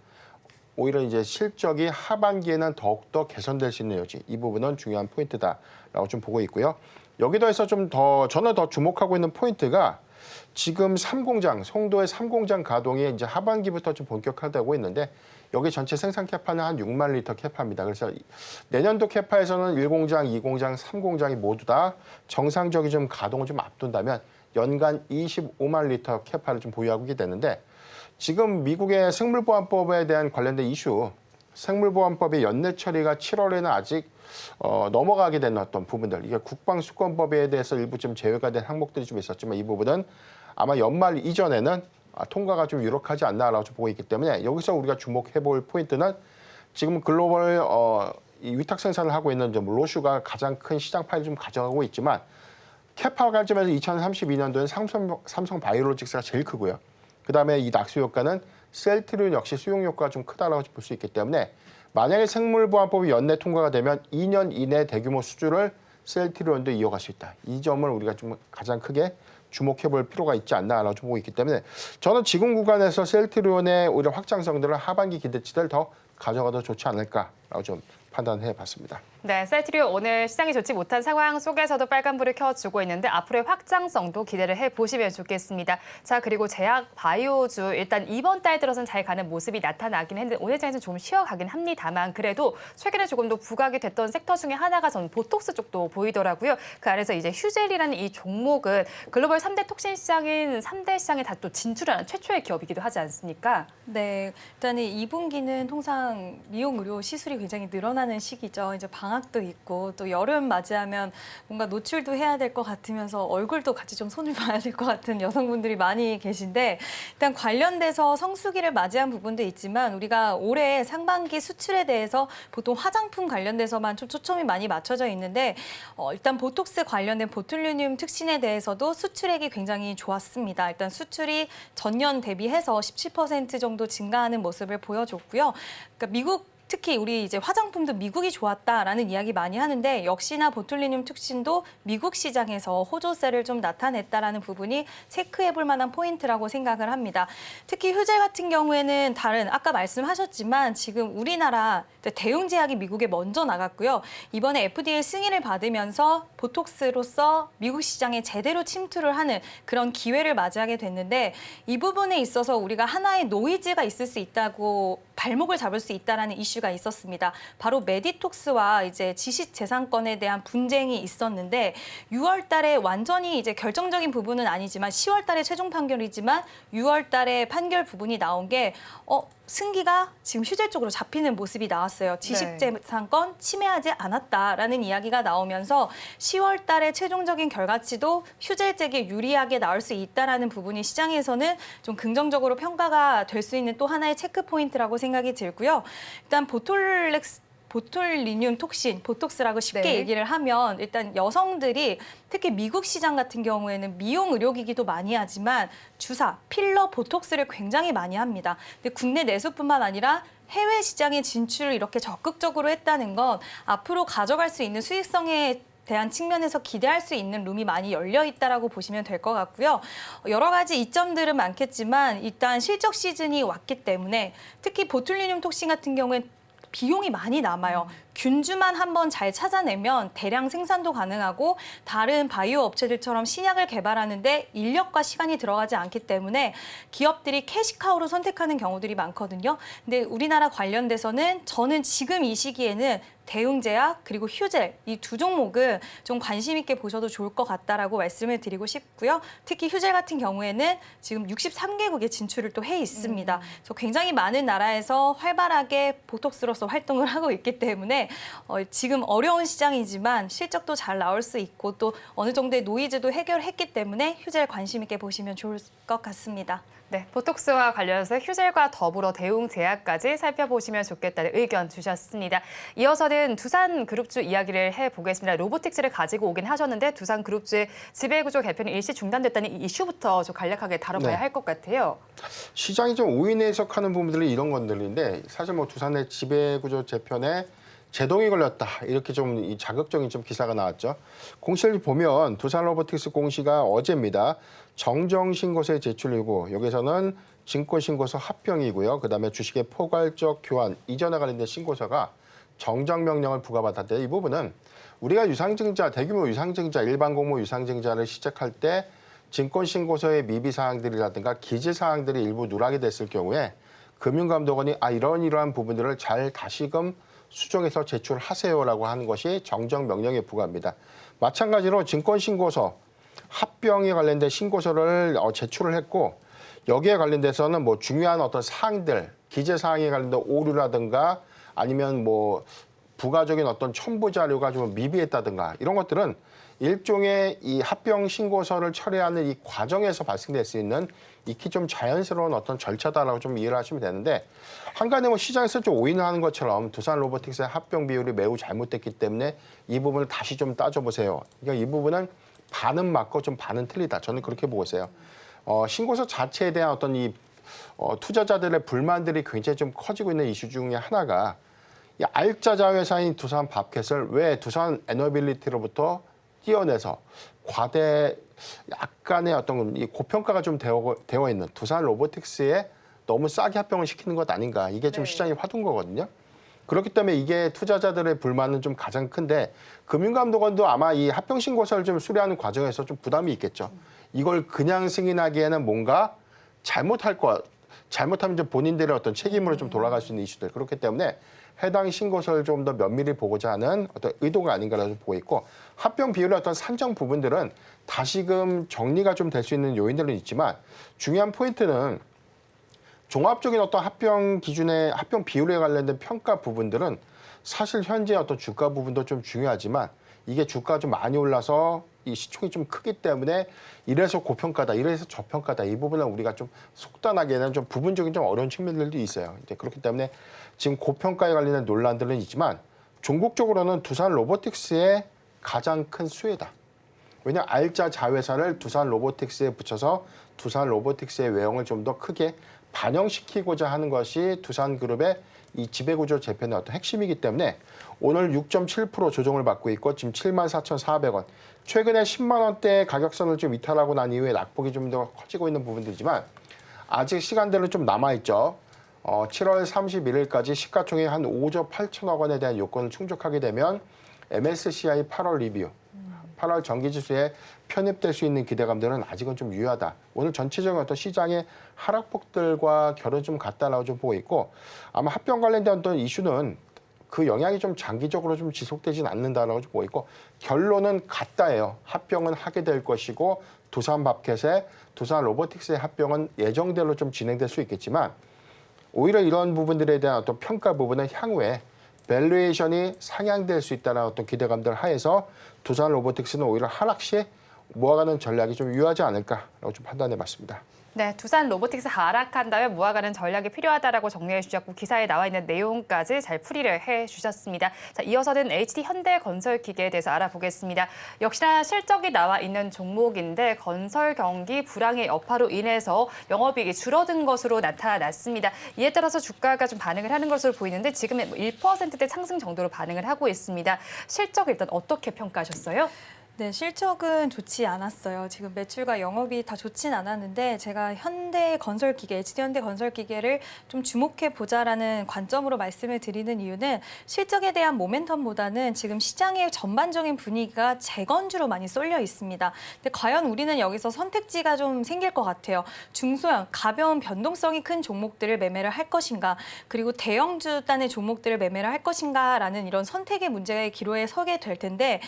오히려 이제 실적이 하반기에는 더욱더 개선될 수 있는 여지 이 부분은 중요한 포인트다라고 좀 보고 있고요. 여기 더해서 좀 더 저는 더 주목하고 있는 포인트가 지금 3공장, 송도의 3공장 가동이 이제 하반기부터 좀 본격화되고 있는데 여기 전체 생산 캐파는 한 6만 리터 캐파입니다. 그래서 내년도 캐파에서는 1공장, 2공장, 3공장이 모두 다 정상적인 좀 가동을 좀 앞둔다면 연간 25만 리터 캐파를 좀 보유하고 있게 되는데 지금 미국의 생물보안법에 대한 관련된 이슈, 생물보안법의 연내 처리가 7월에는 아직 넘어가게 된 어떤 부분들, 이게 국방수권법에 대해서 일부 좀 제외가 된 항목들이 좀 있었지만 이 부분은 아마 연말 이전에는 통과가 좀 유력하지 않나라고 좀 보고 있기 때문에 여기서 우리가 주목해볼 포인트는 지금 글로벌 이 위탁 생산을 하고 있는 좀 로슈가 가장 큰 시장 파일을 좀 가져가고 있지만 캐파 관점에서 2032년도엔 삼성 바이오로직스가 제일 크고요. 그다음에 이 낙수 효과는 셀트리온 역시 수용 효과가 좀 크다라고 볼 수 있기 때문에 만약에 생물보안법이 연내 통과가 되면 2년 이내 대규모 수주를 셀트리온도 이어갈 수 있다. 이 점을 우리가 좀 가장 크게 주목해볼 필요가 있지 않나라고 좀 보고 있기 때문에 저는 지금 구간에서 셀트리온의 오히려 확장성들을 하반기 기대치들 더 가져가도 좋지 않을까라고 좀 판단해봤습니다. 네, 셀트리온 오늘 시장이 좋지 못한 상황 속에서도 빨간불을 켜주고 있는데 앞으로의 확장성도 기대를 해보시면 좋겠습니다. 자, 그리고 제약 바이오주 일단 이번 달 들어서는 잘 가는 모습이 나타나긴 했는데 오늘 장에서는 좀 쉬어가긴 합니다만 그래도 최근에 조금 더 부각이 됐던 섹터 중에 하나가 저는 보톡스 쪽도 보이더라고요. 그 안에서 이제 휴젤이라는 이 종목은 글로벌 3대 톡신 시장인 3대 시장에 다 또 진출하는 최초의 기업이기도 하지 않습니까? 네, 일단은 2분기는 통상 미용 의료 시술이 굉장히 늘어나는 시기죠. 이제 방학도 있고 또 여름 맞이하면 뭔가 노출도 해야 될 것 같으면서 얼굴도 같이 좀 손을 봐야 될 것 같은 여성분들이 많이 계신데 일단 관련돼서 성수기를 맞이한 부분도 있지만 우리가 올해 상반기 수출에 대해서 보통 화장품 관련돼서만 좀 초점이 많이 맞춰져 있는데 일단 보톡스 관련된 보툴리늄 특신에 대해서도 수출액이 굉장히 좋았습니다. 일단 수출이 전년 대비해서 17% 정도 증가하는 모습을 보여줬고요. 그러니까 미국 특히 우리 이제 화장품도 미국이 좋았다라는 이야기 많이 하는데 역시나 보툴리늄 톡신도 미국 시장에서 호조세를 좀 나타냈다라는 부분이 체크해볼 만한 포인트라고 생각을 합니다. 특히 휴젤 같은 경우에는 다른 아까 말씀하셨지만 지금 우리나라 대웅제약이 미국에 먼저 나갔고요. 이번에 FDA 승인을 받으면서 보톡스로서 미국 시장에 제대로 침투를 하는 그런 기회를 맞이하게 됐는데 이 부분에 있어서 우리가 하나의 노이즈가 있을 수 있다고 발목을 잡을 수 있다라는 이슈가 있었습니다. 바로 메디톡스와 이제 지식재산권에 대한 분쟁이 있었는데 6월 달에 완전히 이제 결정적인 부분은 아니지만 10월 달에 최종 판결이지만 6월 달에 판결 부분이 나온 게 승기가 지금 휴젤 쪽으로 잡히는 모습이 나왔어요. 지식재산권 침해하지 않았다라는 이야기가 나오면서 10월 달에 최종적인 결과치도 휴젤 쪽에 유리하게 나올 수 있다라는 부분이 시장에서는 좀 긍정적으로 평가가 될 수 있는 또 하나의 체크 포인트라고 생각이 들고요. 일단 보툴리늄 톡신, 보톡스라고 쉽게 네. 얘기를 하면 일단 여성들이 특히 미국 시장 같은 경우에는 미용 의료기기도 많이 하지만 주사, 필러, 보톡스를 굉장히 많이 합니다. 근데 국내 내수뿐만 아니라 해외 시장에 진출을 이렇게 적극적으로 했다는 건 앞으로 가져갈 수 있는 수익성에 대한 측면에서 기대할 수 있는 룸이 많이 열려 있다라고 보시면 될 것 같고요. 여러 가지 이점들은 많겠지만 일단 실적 시즌이 왔기 때문에 특히 보툴리늄 톡신 같은 경우엔 비용이 많이 남아요. 균주만 한번 잘 찾아내면 대량 생산도 가능하고 다른 바이오 업체들처럼 신약을 개발하는데 인력과 시간이 들어가지 않기 때문에 기업들이 캐시카우로 선택하는 경우들이 많거든요. 근데 우리나라 관련돼서는 저는 지금 이 시기에는 대웅제약 그리고 휴젤 이 두 종목은 좀 관심 있게 보셔도 좋을 것 같다라고 말씀을 드리고 싶고요. 특히 휴젤 같은 경우에는 지금 63개국에 진출을 또 해 있습니다. 그래서 굉장히 많은 나라에서 활발하게 보톡스로서 활동을 하고 있기 때문에 지금 어려운 시장이지만 실적도 잘 나올 수 있고 또 어느 정도의 노이즈도 해결했기 때문에 휴젤 관심 있게 보시면 좋을 것 같습니다. 네, 보톡스와 관련해서 휴젤과 더불어 대웅제약까지 살펴보시면 좋겠다는 의견 주셨습니다. 이어서는 두산그룹주 이야기를 해보겠습니다. 로보틱스를 가지고 오긴 하셨는데 두산그룹주의 지배구조 개편이 일시 중단됐다는 이 이슈부터 좀 간략하게 다뤄봐야 네. 할 것 같아요. 시장이 좀 오인해 해석하는 부분들이 이런 것들인데 사실 뭐 두산의 지배구조 재편에 제동이 걸렸다 이렇게 좀 이 자극적인 좀 기사가 나왔죠. 공시를 보면 두산로보틱스 공시가 어제입니다. 정정신고서에 제출이고 여기서는 증권신고서 합병이고요. 그다음에 주식의 포괄적 교환 이전에 관련된 신고서가 정정명령을 부과받았는데 이 부분은 우리가 유상증자 대규모 유상증자 일반 공모 유상증자를 시작할 때 증권신고서의 미비사항들이라든가 기재사항들이 일부 누락이 됐을 경우에 금융감독원이 이러한 부분들을 잘 다시금 수정해서 제출하세요라고 하는 것이 정정명령에 부과합니다. 마찬가지로 증권신고서 합병에 관련된 신고서를 제출을 했고 여기에 관련돼서는 뭐 중요한 어떤 사항들, 기재사항에 관련된 오류라든가 아니면 뭐 부가적인 어떤 첨부 자료가 좀 미비했다든가 이런 것들은 일종의 이 합병 신고서를 처리하는 이 과정에서 발생될 수 있는 익히 좀 자연스러운 어떤 절차다라고 좀 이해를 하시면 되는데 한간에 뭐 시장에서 좀 오인하는 것처럼 두산 로보틱스의 합병 비율이 매우 잘못됐기 때문에 이 부분을 다시 좀 따져보세요. 그러니까 이 부분은 반은 맞고 좀 반은 틀리다. 저는 그렇게 보고 있어요. 신고서 자체에 대한 어떤 이 투자자들의 불만들이 굉장히 좀 커지고 있는 이슈 중에 하나가 이 알짜자 회사인 두산 밥켓을 왜 두산 에너빌리티로부터 띄어내서 과대 약간의 어떤 이 고평가가 좀 되어 있는 두산 로보틱스에 너무 싸게 합병을 시키는 것 아닌가. 이게 좀 시장이 화두인 거거든요. 그렇기 때문에 이게 투자자들의 불만은 좀 가장 큰데 금융감독원도 아마 이 합병 신고서를 좀 수리하는 과정에서 좀 부담이 있겠죠. 이걸 그냥 승인하기에는 뭔가 잘못하면 이제 본인들의 어떤 책임으로 좀 돌아갈 수 있는 이슈들. 그렇기 때문에 해당 신고서를 좀 더 면밀히 보고자 하는 어떤 의도가 아닌가라고 보고 있고 합병 비율의 어떤 산정 부분들은 다시금 정리가 좀 될 수 있는 요인들은 있지만 중요한 포인트는 종합적인 어떤 합병 기준의 합병 비율에 관련된 평가 부분들은 사실 현재 어떤 주가 부분도 좀 중요하지만 이게 주가가 좀 많이 올라서 이 시총이 좀 크기 때문에 이래서 고평가다, 이래서 저평가다 이 부분은 우리가 좀 속단하기에는 좀 부분적인 좀 어려운 측면들도 있어요. 이제 그렇기 때문에 지금 고평가에 관련된 논란들은 있지만 종국적으로는 두산 로보틱스의 가장 큰 수혜다. 왜냐하면 알짜 자회사를 두산 로보틱스에 붙여서 두산 로보틱스의 외형을 좀 더 크게 반영시키고자 하는 것이 두산그룹의 이 지배구조 재편의 어떤 핵심이기 때문에 오늘 6.7% 조정을 받고 있고 지금 74,400원. 최근에 10만 원대 가격선을 좀 이탈하고 난 이후에 낙폭이 좀 더 커지고 있는 부분들이지만 아직 시간들은 좀 남아있죠. 7월 31일까지 시가총액 한 5조 8천억 원에 대한 요건을 충족하게 되면 MSCI 8월 리뷰, 8월 정기지수에 편입될 수 있는 기대감들은 아직은 좀 유효하다. 오늘 전체적인 어떤 시장의 하락폭들과 결은 좀 같다라고 좀 보고 있고 아마 합병 관련된 어떤 이슈는 그 영향이 좀 장기적으로 좀 지속되진 않는다라고 좀 보고 있고 결론은 같다예요. 합병은 하게 될 것이고 두산밥켓의 두산 로보틱스의 합병은 예정대로 좀 진행될 수 있겠지만 오히려 이런 부분들에 대한 어떤 평가 부분은 향후에 밸류에이션이 상향될 수 있다는 어떤 기대감들 하에서 두산 로보틱스는 오히려 하락 시 모아가는 전략이 좀 유효하지 않을까라고 좀 판단해봤습니다. 네, 두산 로보틱스 하락한다면 모아가는 전략이 필요하다라고 정리해 주셨고 기사에 나와 있는 내용까지 잘 풀이를 해 주셨습니다. 자, 이어서는 HD 현대건설기계에 대해서 알아보겠습니다. 역시나 실적이 나와 있는 종목인데 건설 경기 불황의 여파로 인해서 영업이익이 줄어든 것으로 나타났습니다. 이에 따라서 주가가 좀 반응을 하는 것으로 보이는데 지금 1%대 상승 정도로 반응을 하고 있습니다. 실적 일단 어떻게 평가하셨어요? 네, 실적은 좋지 않았어요. 지금 매출과 영업이 다 좋진 않았는데 제가 현대건설기계, HD현대건설기계를 좀 주목해 보자라는 관점으로 말씀을 드리는 이유는 실적에 대한 모멘텀보다는 지금 시장의 전반적인 분위기가 재건주로 많이 쏠려 있습니다. 근데 과연 우리는 여기서 선택지가 좀 생길 것 같아요. 중소형, 가벼운 변동성이 큰 종목들을 매매를 할 것인가, 그리고 대형주 단의 종목들을 매매를 할 것인가라는 이런 선택의 문제의 기로에 서게 될 텐데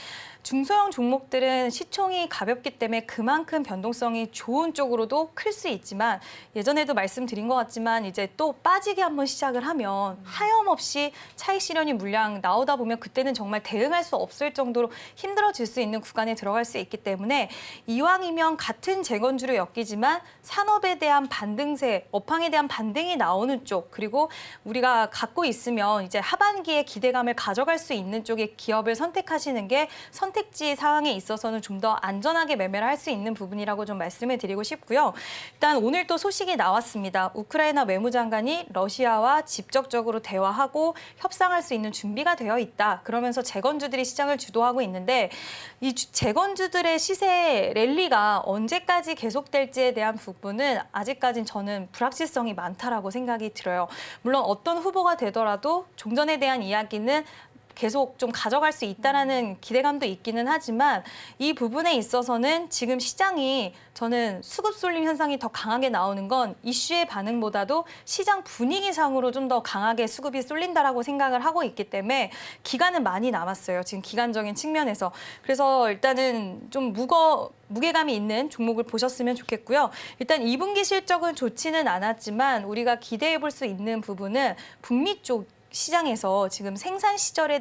중소형 종목들은 시총이 가볍기 때문에 그만큼 변동성이 좋은 쪽으로도 클 수 있지만 예전에도 말씀드린 것 같지만 이제 또 빠지게 한번 시작을 하면 하염없이 차익 실현이 물량 나오다 보면 그때는 정말 대응할 수 없을 정도로 힘들어질 수 있는 구간에 들어갈 수 있기 때문에 이왕이면 같은 재건주로 엮이지만 산업에 대한 반등세, 업황에 대한 반등이 나오는 쪽 그리고 우리가 갖고 있으면 이제 하반기에 기대감을 가져갈 수 있는 쪽의 기업을 선택하시는 게 선택지 사항에 있어서는 좀 더 안전하게 매매를 할 수 있는 부분이라고 좀 말씀을 드리고 싶고요. 일단 오늘 또 소식이 나왔습니다. 우크라이나 외무장관이 러시아와 직접적으로 대화하고 협상할 수 있는 준비가 되어 있다. 그러면서 재건주들이 시장을 주도하고 있는데 이 재건주들의 시세 랠리가 언제까지 계속될지에 대한 부분은 아직까지는 저는 불확실성이 많다라고 생각이 들어요. 물론 어떤 후보가 되더라도 종전에 대한 이야기는 계속 좀 가져갈 수 있다라는 기대감도 있기는 하지만 이 부분에 있어서는 지금 시장이 저는 수급 쏠림 현상이 더 강하게 나오는 건 이슈의 반응보다도 시장 분위기상으로 좀 더 강하게 수급이 쏠린다라고 생각을 하고 있기 때문에 기간은 많이 남았어요. 지금 기간적인 측면에서. 그래서 일단은 좀 무게감이 있는 종목을 보셨으면 좋겠고요. 일단 2분기 실적은 좋지는 않았지만 우리가 기대해 볼 수 있는 부분은 북미 쪽 시장에서 지금 생산 시설에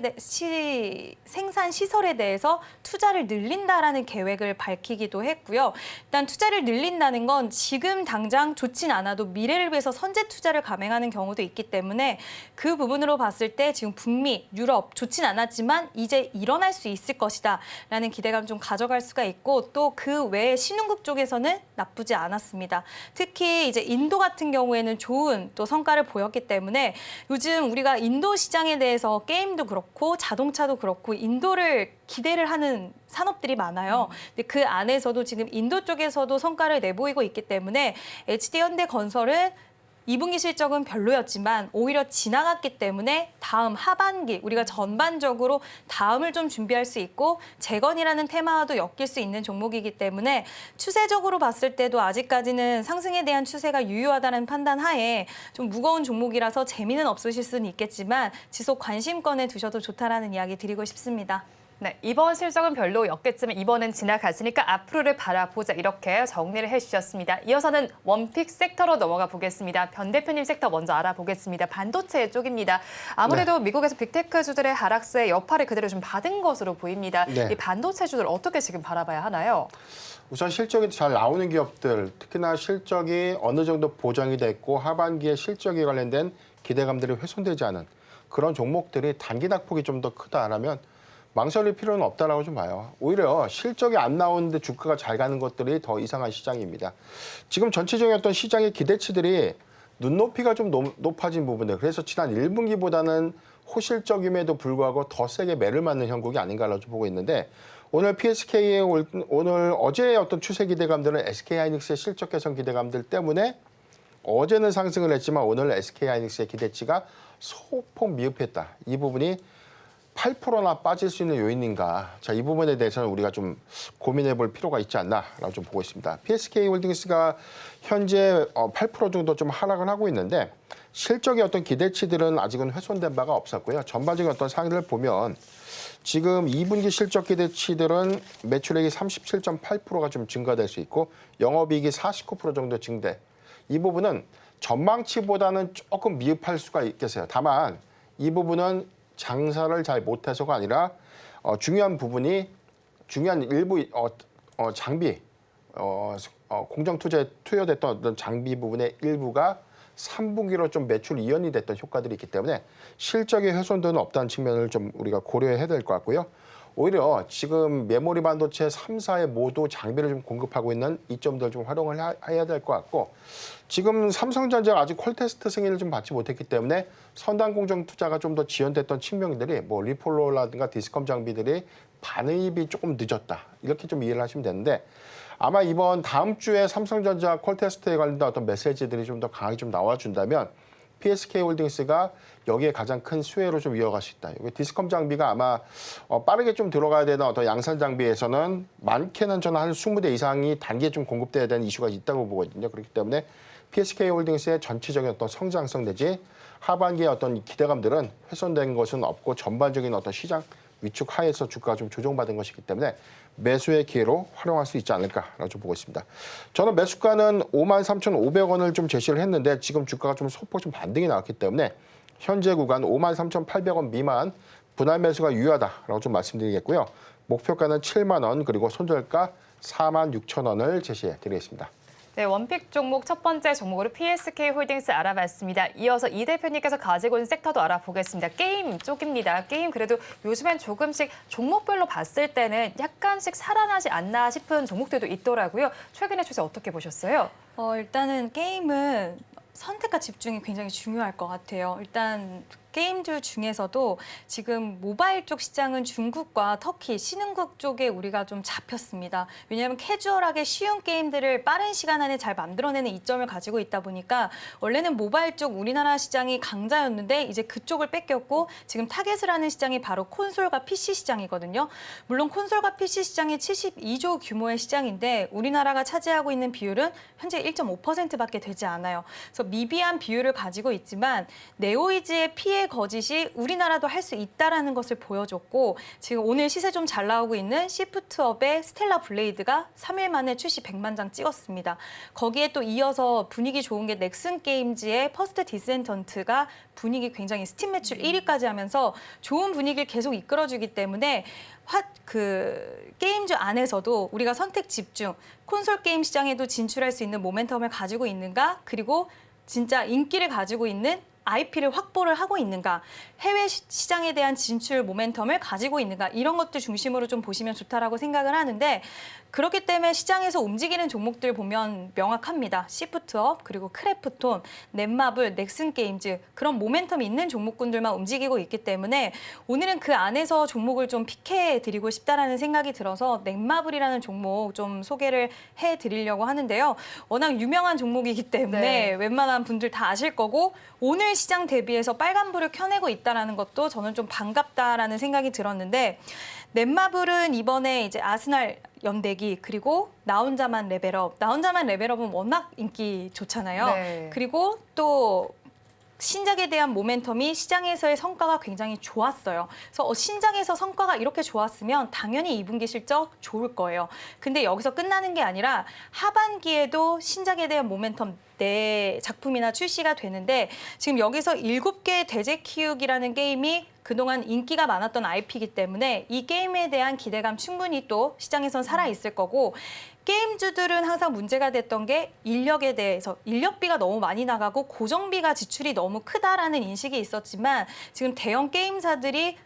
대해서 투자를 늘린다라는 계획을 밝히기도 했고요. 일단 투자를 늘린다는 건 지금 당장 좋진 않아도 미래를 위해서 선제 투자를 감행하는 경우도 있기 때문에 그 부분으로 봤을 때 지금 북미, 유럽 좋진 않았지만 이제 일어날 수 있을 것이다라는 기대감 좀 가져갈 수가 있고 또 그 외에 신흥국 쪽에서는 나쁘지 않았습니다. 특히 이제 인도 같은 경우에는 좋은 또 성과를 보였기 때문에 요즘 우리가 인도 시장에 대해서 게임도 그렇고 자동차도 그렇고 인도를 기대를 하는 산업들이 많아요. 근데 그 안에서도 지금 인도 쪽에서도 성과를 내보이고 있기 때문에 HD현대건설은 2분기 실적은 별로였지만 오히려 지나갔기 때문에 다음 하반기 우리가 전반적으로 다음을 좀 준비할 수 있고 재건이라는 테마와도 엮일 수 있는 종목이기 때문에 추세적으로 봤을 때도 아직까지는 상승에 대한 추세가 유효하다는 판단 하에 좀 무거운 종목이라서 재미는 없으실 수는 있겠지만 지속 관심권에 두셔도 좋다라는 이야기 드리고 싶습니다. 네, 이번 실적은 별로였겠지만 이번은 지나갔으니까 앞으로를 바라보자 이렇게 정리를 해주셨습니다. 이어서는 원픽 섹터로 넘어가 보겠습니다. 변 대표님 섹터 먼저 알아보겠습니다. 반도체 쪽입니다. 아무래도 미국에서 빅테크주들의 하락세의 여파를 그대로 좀 받은 것으로 보입니다. 네. 이 반도체주들 어떻게 지금 바라봐야 하나요? 우선 실적이 잘 나오는 기업들, 특히나 실적이 어느 정도 보장이 됐고 하반기에 실적에 관련된 기대감들이 훼손되지 않은 그런 종목들이 단기 낙폭이 좀 더 크다라면 망설일 필요는 없다라고 좀 봐요. 오히려 실적이 안 나오는데 주가가 잘 가는 것들이 더 이상한 시장입니다. 지금 전체적인 어떤 시장의 기대치들이 눈높이가 좀 높아진 부분들. 그래서 지난 1분기보다는 호실적임에도 불구하고 더 세게 매를 맞는 형국이 아닌가라고 보고 있는데 오늘 PSK의 오늘 어제의 어떤 추세 기대감들은 SK하이닉스의 실적 개선 기대감들 때문에 어제는 상승을 했지만 오늘 SK하이닉스의 기대치가 소폭 미흡했다. 이 부분이 8%나 빠질 수 있는 요인인가. 자, 이 부분에 대해서는 우리가 좀 고민해 볼 필요가 있지 않나라고 좀 보고 있습니다. PSK홀딩스가 현재 8% 정도 좀 하락을 하고 있는데 실적의 어떤 기대치들은 아직은 훼손된 바가 없었고요. 전반적인 어떤 상황을 보면 지금 2분기 실적 기대치들은 매출액이 37.8%가 좀 증가될 수 있고 영업이익이 49% 정도 증대. 이 부분은 전망치보다는 조금 미흡할 수가 있겠어요. 다만 이 부분은 장사를 잘 못해서가 아니라 중요한 부분이 중요한 일부 장비 공정 투자에 투여됐던 어떤 장비 부분의 일부가 3분기로 좀 매출 이연이 됐던 효과들이 있기 때문에 실적의 훼손도는 없다는 측면을 좀 우리가 고려해야 될 것 같고요. 오히려 지금 메모리 반도체 3사에 모두 장비를 좀 공급하고 있는 이점들 좀 활용을 해야 될 것 같고 지금 삼성전자가 아직 퀄테스트 승인을 좀 받지 못했기 때문에 선단 공정 투자가 좀 더 지연됐던 측면들이 뭐 리폴로라든가 디스컴 장비들이 반응이 조금 늦었다. 이렇게 좀 이해를 하시면 되는데 아마 이번 다음 주에 삼성전자 퀄테스트에 관련된 어떤 메시지들이 좀 더 강하게 좀 나와준다면 PSK홀딩스가 여기에 가장 큰 수혜로 좀 이어갈 수 있다. 여기 디스컴 장비가 아마 빠르게 좀 들어가야 되는 어떤 양산 장비에서는 많게는 저는 한 20대 이상이 단기에 좀 공급돼야 되는 이슈가 있다고 보거든요. 그렇기 때문에 PSK홀딩스의 전체적인 어떤 성장성 내지 하반기의 어떤 기대감들은 훼손된 것은 없고 전반적인 어떤 시장 위축 하에서 주가가 좀 조정받은 것이기 때문에 매수의 기회로 활용할 수 있지 않을까라고 좀 보고 있습니다. 저는 매수가는 53,500원을 좀 제시를 했는데 지금 주가가 좀 소폭 좀 반등이 나왔기 때문에 현재 구간 53,800원 미만 분할 매수가 유효하다라고 좀 말씀드리겠고요. 목표가는 7만 원 그리고 손절가 46,000원을 제시해 드리겠습니다. 네, 원픽 종목 첫 번째 종목으로 PSK홀딩스 알아봤습니다. 이어서 이 대표님께서 가지고 있는 섹터도 알아보겠습니다. 게임 쪽입니다. 게임 그래도 요즘엔 조금씩 종목별로 봤을 때는 약간씩 살아나지 않나 싶은 종목들도 있더라고요. 최근의 추세 어떻게 보셨어요? 일단은 게임은 선택과 집중이 굉장히 중요할 것 같아요. 일단 게임들 중에서도 지금 모바일 쪽 시장은 중국과 터키, 신흥국 쪽에 우리가 좀 잡혔습니다. 왜냐하면 캐주얼하게 쉬운 게임들을 빠른 시간 안에 잘 만들어내는 이점을 가지고 있다 보니까 원래는 모바일 쪽 우리나라 시장이 강자였는데 이제 그쪽을 뺏겼고 지금 타겟을 하는 시장이 바로 콘솔과 PC 시장이거든요. 물론 콘솔과 PC 시장이 72조 규모의 시장인데 우리나라가 차지하고 있는 비율은 현재 1.5%밖에 되지 않아요. 그래서 미비한 비율을 가지고 있지만 네오이즈의 피해 거짓이 우리나라도 할 수 있다라는 것을 보여줬고 지금 오늘 시세 좀 잘 나오고 있는 시프트업의 스텔라 블레이드가 3일 만에 출시 100만 장 찍었습니다. 거기에 또 이어서 분위기 좋은 게 넥슨 게임즈의 퍼스트 디센턴트가 분위기 굉장히 스팀 매출 1위까지 하면서 좋은 분위기를 계속 이끌어주기 때문에 게임주 안에서도 우리가 선택 집중, 콘솔 게임 시장에도 진출할 수 있는 모멘텀을 가지고 있는가 그리고 진짜 인기를 가지고 있는 IP를 확보를 하고 있는가, 해외 시장에 대한 진출 모멘텀을 가지고 있는가 이런 것들 중심으로 좀 보시면 좋다라고 생각을 하는데 그렇기 때문에 시장에서 움직이는 종목들 보면 명확합니다. 시프트업, 그리고 크래프톤, 넷마블, 넥슨게임즈 그런 모멘텀이 있는 종목군들만 움직이고 있기 때문에 오늘은 그 안에서 종목을 좀 픽해드리고 싶다라는 생각이 들어서 넷마블이라는 종목 좀 소개를 해드리려고 하는데요. 워낙 유명한 종목이기 때문에 웬만한 분들 다 아실 거고 오늘 시장 대비해서 빨간불을 켜내고 있다는 것도 저는 좀 반갑다라는 생각이 들었는데 넷마블은 이번에 이제 아스날 연대기 그리고 나 혼자만 레벨업은 워낙 인기 좋잖아요. 네. 그리고 또 신작에 대한 모멘텀이 시장에서의 성과가 굉장히 좋았어요. 그래서 신작에서 성과가 이렇게 좋았으면 당연히 2분기 실적 좋을 거예요. 근데 여기서 끝나는 게 아니라 하반기에도 신작에 대한 모멘텀 내 작품이나 출시가 되는데 지금 여기서 7개의 대제 키우기라는 게임이 그동안 인기가 많았던 IP이기 때문에 이 게임에 대한 기대감 충분히 또 시장에선 살아있을 거고 게임주들은 항상 문제가 됐던 게 인력에 대해서 인력비가 너무 많이 나가고 고정비가 지출이 너무 크다라는 인식이 있었지만 지금 대형 게임사들이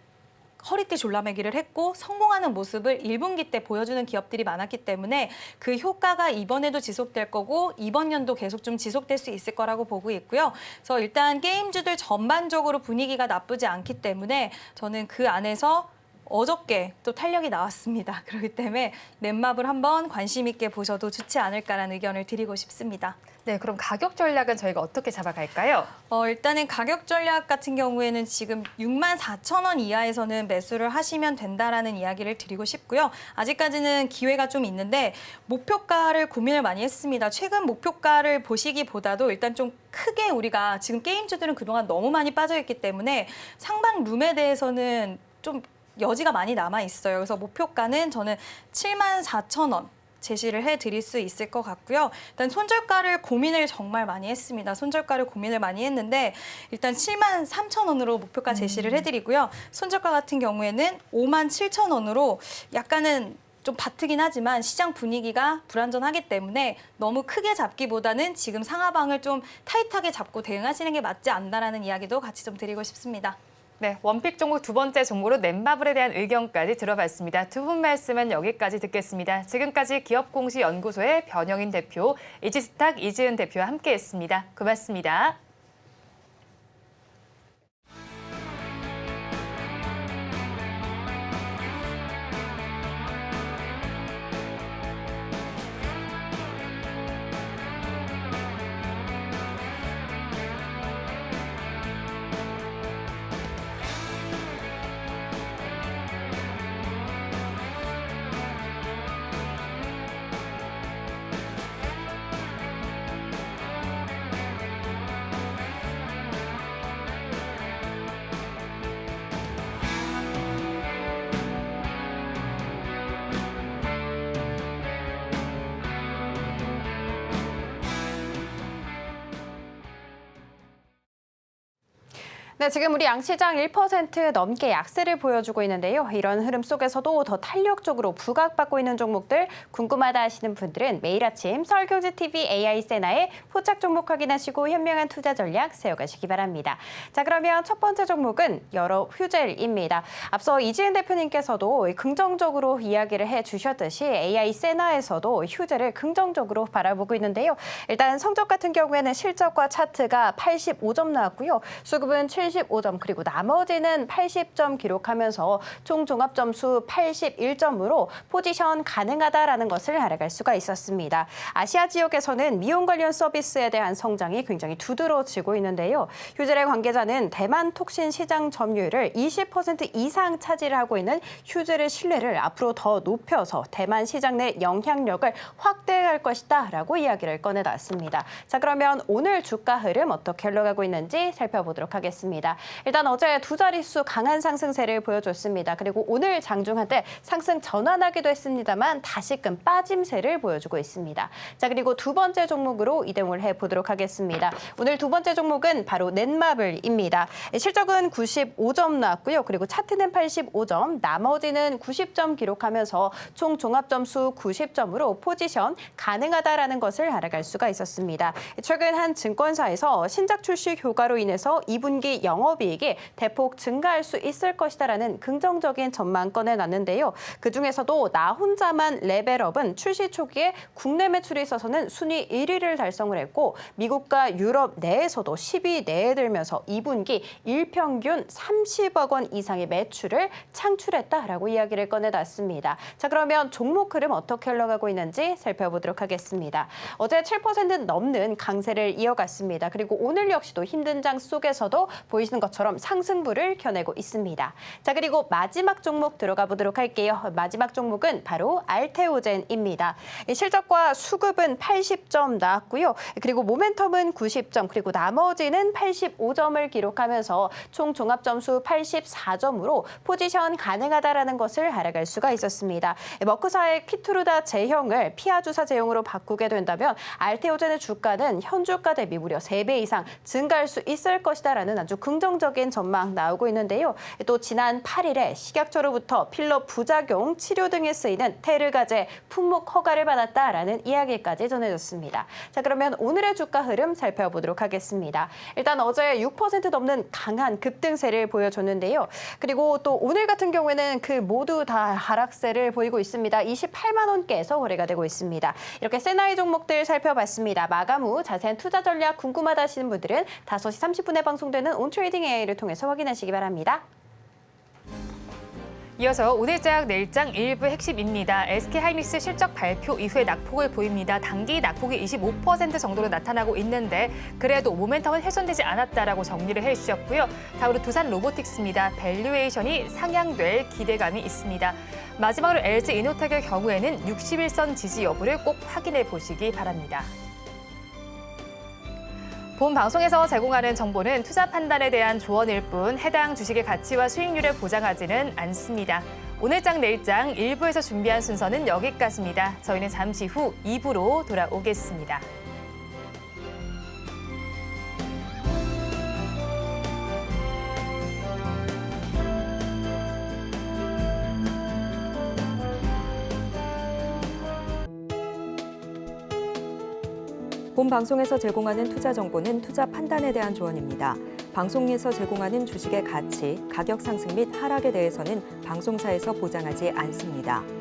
허리띠 졸라매기를 했고 성공하는 모습을 1분기 때 보여주는 기업들이 많았기 때문에 그 효과가 이번에도 지속될 거고 이번 연도 계속 좀 지속될 수 있을 거라고 보고 있고요. 그래서 일단 게임주들 전반적으로 분위기가 나쁘지 않기 때문에 저는 그 안에서 어저께 또 탄력이 나왔습니다. 그렇기 때문에 넷마블 한번 관심 있게 보셔도 좋지 않을까라는 의견을 드리고 싶습니다. 네, 그럼 가격 전략은 저희가 어떻게 잡아갈까요? 일단은 가격 전략 같은 경우에는 지금 64,000원 이하에서는 매수를 하시면 된다라는 이야기를 드리고 싶고요. 아직까지는 기회가 좀 있는데 목표가를 고민을 많이 했습니다. 최근 목표가를 보시기보다도 일단 좀 크게 우리가 지금 게임주들은 그동안 너무 많이 빠져있기 때문에 상방 룸에 대해서는 좀 여지가 많이 남아 있어요. 그래서 목표가는 저는 74,000원. 제시를 해드릴 수 있을 것 같고요. 일단 손절가를 고민을 정말 많이 했습니다. 손절가를 고민을 많이 했는데 일단 73,000원으로 목표가 제시를 해드리고요. 손절가 같은 경우에는 57,000원으로 약간은 좀 바트긴 하지만 시장 분위기가 불안전하기 때문에 너무 크게 잡기보다는 지금 상하방을 좀 타이트하게 잡고 대응하시는 게 맞지 않나라는 이야기도 같이 좀 드리고 싶습니다. 네, 원픽 종목 두 번째 종목으로 넷마블에 대한 의견까지 들어봤습니다. 두 분 말씀은 여기까지 듣겠습니다. 지금까지 기업공시연구소의 변영인 대표, 이지스탁 이지은 대표와 함께했습니다. 고맙습니다. 네, 지금 우리 양시장 1% 넘게 약세를 보여주고 있는데요. 이런 흐름 속에서도 더 탄력적으로 부각받고 있는 종목들 궁금하다 하시는 분들은 매일 아침 서울경제TV AI 세나의 포착 종목 확인하시고 현명한 투자 전략 세워가시기 바랍니다. 자, 그러면 첫 번째 종목은 여러 휴젤입니다. 앞서 이지은 대표님께서도 긍정적으로 이야기를 해주셨듯이 AI 세나에서도 휴젤을 긍정적으로 바라보고 있는데요. 일단 성적 같은 경우에는 실적과 차트가 85점 나왔고요. 수급은 75점 그리고 나머지는 80점 기록하면서 총 종합 점수 81점으로 포지션 가능하다라는 것을 알아갈 수가 있었습니다. 아시아 지역에서는 미용 관련 서비스에 대한 성장이 굉장히 두드러지고 있는데요. 휴젤의 관계자는 대만 톡신 시장 점유율을 20% 이상 차지를 하고 있는 휴젤의 신뢰를 앞으로 더 높여서 대만 시장 내 영향력을 확대할 것이다라고 이야기를 꺼내놨습니다. 자, 그러면 오늘 주가 흐름 어떻게 흘러가고 있는지 살펴보도록 하겠습니다. 일단 어제 두 자릿수 강한 상승세를 보여줬습니다. 그리고 오늘 장중한때 상승 전환하기도 했습니다만 다시금 빠짐세를 보여주고 있습니다. 자, 그리고 두 번째 종목으로 이동을 해보도록 하겠습니다. 오늘 두 번째 종목은 바로 넷마블입니다. 실적은 95점 나왔고요. 그리고 차트는 85점, 나머지는 90점 기록하면서 총 종합 점수 90점으로 포지션 가능하다라는 것을 알아갈 수가 있었습니다. 최근 한 증권사에서 신작 출시 효과로 인해서 2분기 영업이익이 대폭 증가할 수 있을 것이다라는 긍정적인 전망 꺼내놨는데요. 그중에서도 나 혼자만 레벨업은 출시 초기에 국내 매출에 있어서는 순위 1위를 달성을 했고 미국과 유럽 내에서도 10위 내에 들면서 2분기 일평균 30억 원 이상의 매출을 창출했다라고 이야기를 꺼내놨습니다. 자, 그러면 종목 흐름 어떻게 흘러가고 있는지 살펴보도록 하겠습니다. 어제 7% 넘는 강세를 이어갔습니다. 그리고 오늘 역시도 힘든 장 속에서도 보이시는 것처럼 상승부를 켜내고 있습니다. 자, 그리고 마지막 종목 들어가 보도록 할게요. 마지막 종목은 바로 알테오젠입니다. 실적과 수급은 80점 나왔고요. 그리고 모멘텀은 90점, 그리고 나머지는 85점을 기록하면서 총 종합 점수 84점으로 포지션 가능하다라는 것을 알아갈 수가 있었습니다. 머크사의 키투르다 제형을 피아주사 제형으로 바꾸게 된다면 알테오젠의 주가는 현 주가 대비 무려 3배 이상 증가할 수 있을 것이다라는 아주 긍정적인 전망 나오고 있는데요. 또 지난 8일에 식약처로부터 필러 부작용 치료 등에 쓰이는 테르가제 품목 허가를 받았다라는 이야기까지 전해졌습니다. 자, 그러면 오늘의 주가 흐름 살펴보도록 하겠습니다. 일단 어제 6% 넘는 강한 급등세를 보여줬는데요. 그리고 또 오늘 같은 경우에는 그 모두 다 하락세를 보이고 있습니다. 28만 원께에서 거래가 되고 있습니다. 이렇게 세나이 종목들 살펴봤습니다. 마감 후 자세한 투자 전략 궁금하다 하시는 분들은 5시 30분에 방송되는 온트레이딩 AI를 통해서 확인하시기 바랍니다. 이어서 오늘장 내일장 일부 핵심입니다. SK하이닉스 실적 발표 이후에 낙폭을 보입니다. 단기 낙폭이 25% 정도로 나타나고 있는데 그래도 모멘텀은 훼손되지 않았다라고 정리를 해주셨고요. 다음으로 두산 로보틱스입니다. 밸류에이션이 상향될 기대감이 있습니다. 마지막으로 LG이노텍의 경우에는 61선 지지 여부를 꼭 확인해 보시기 바랍니다. 본 방송에서 제공하는 정보는 투자 판단에 대한 조언일 뿐 해당 주식의 가치와 수익률을 보장하지는 않습니다. 오늘장 내일장 1부에서 준비한 순서는 여기까지입니다. 저희는 잠시 후 2부로 돌아오겠습니다. 본 방송에서 제공하는 투자 정보는 투자 판단에 대한 조언입니다. 방송에서 제공하는 주식의 가치, 가격 상승 및 하락에 대해서는 방송사에서 보장하지 않습니다.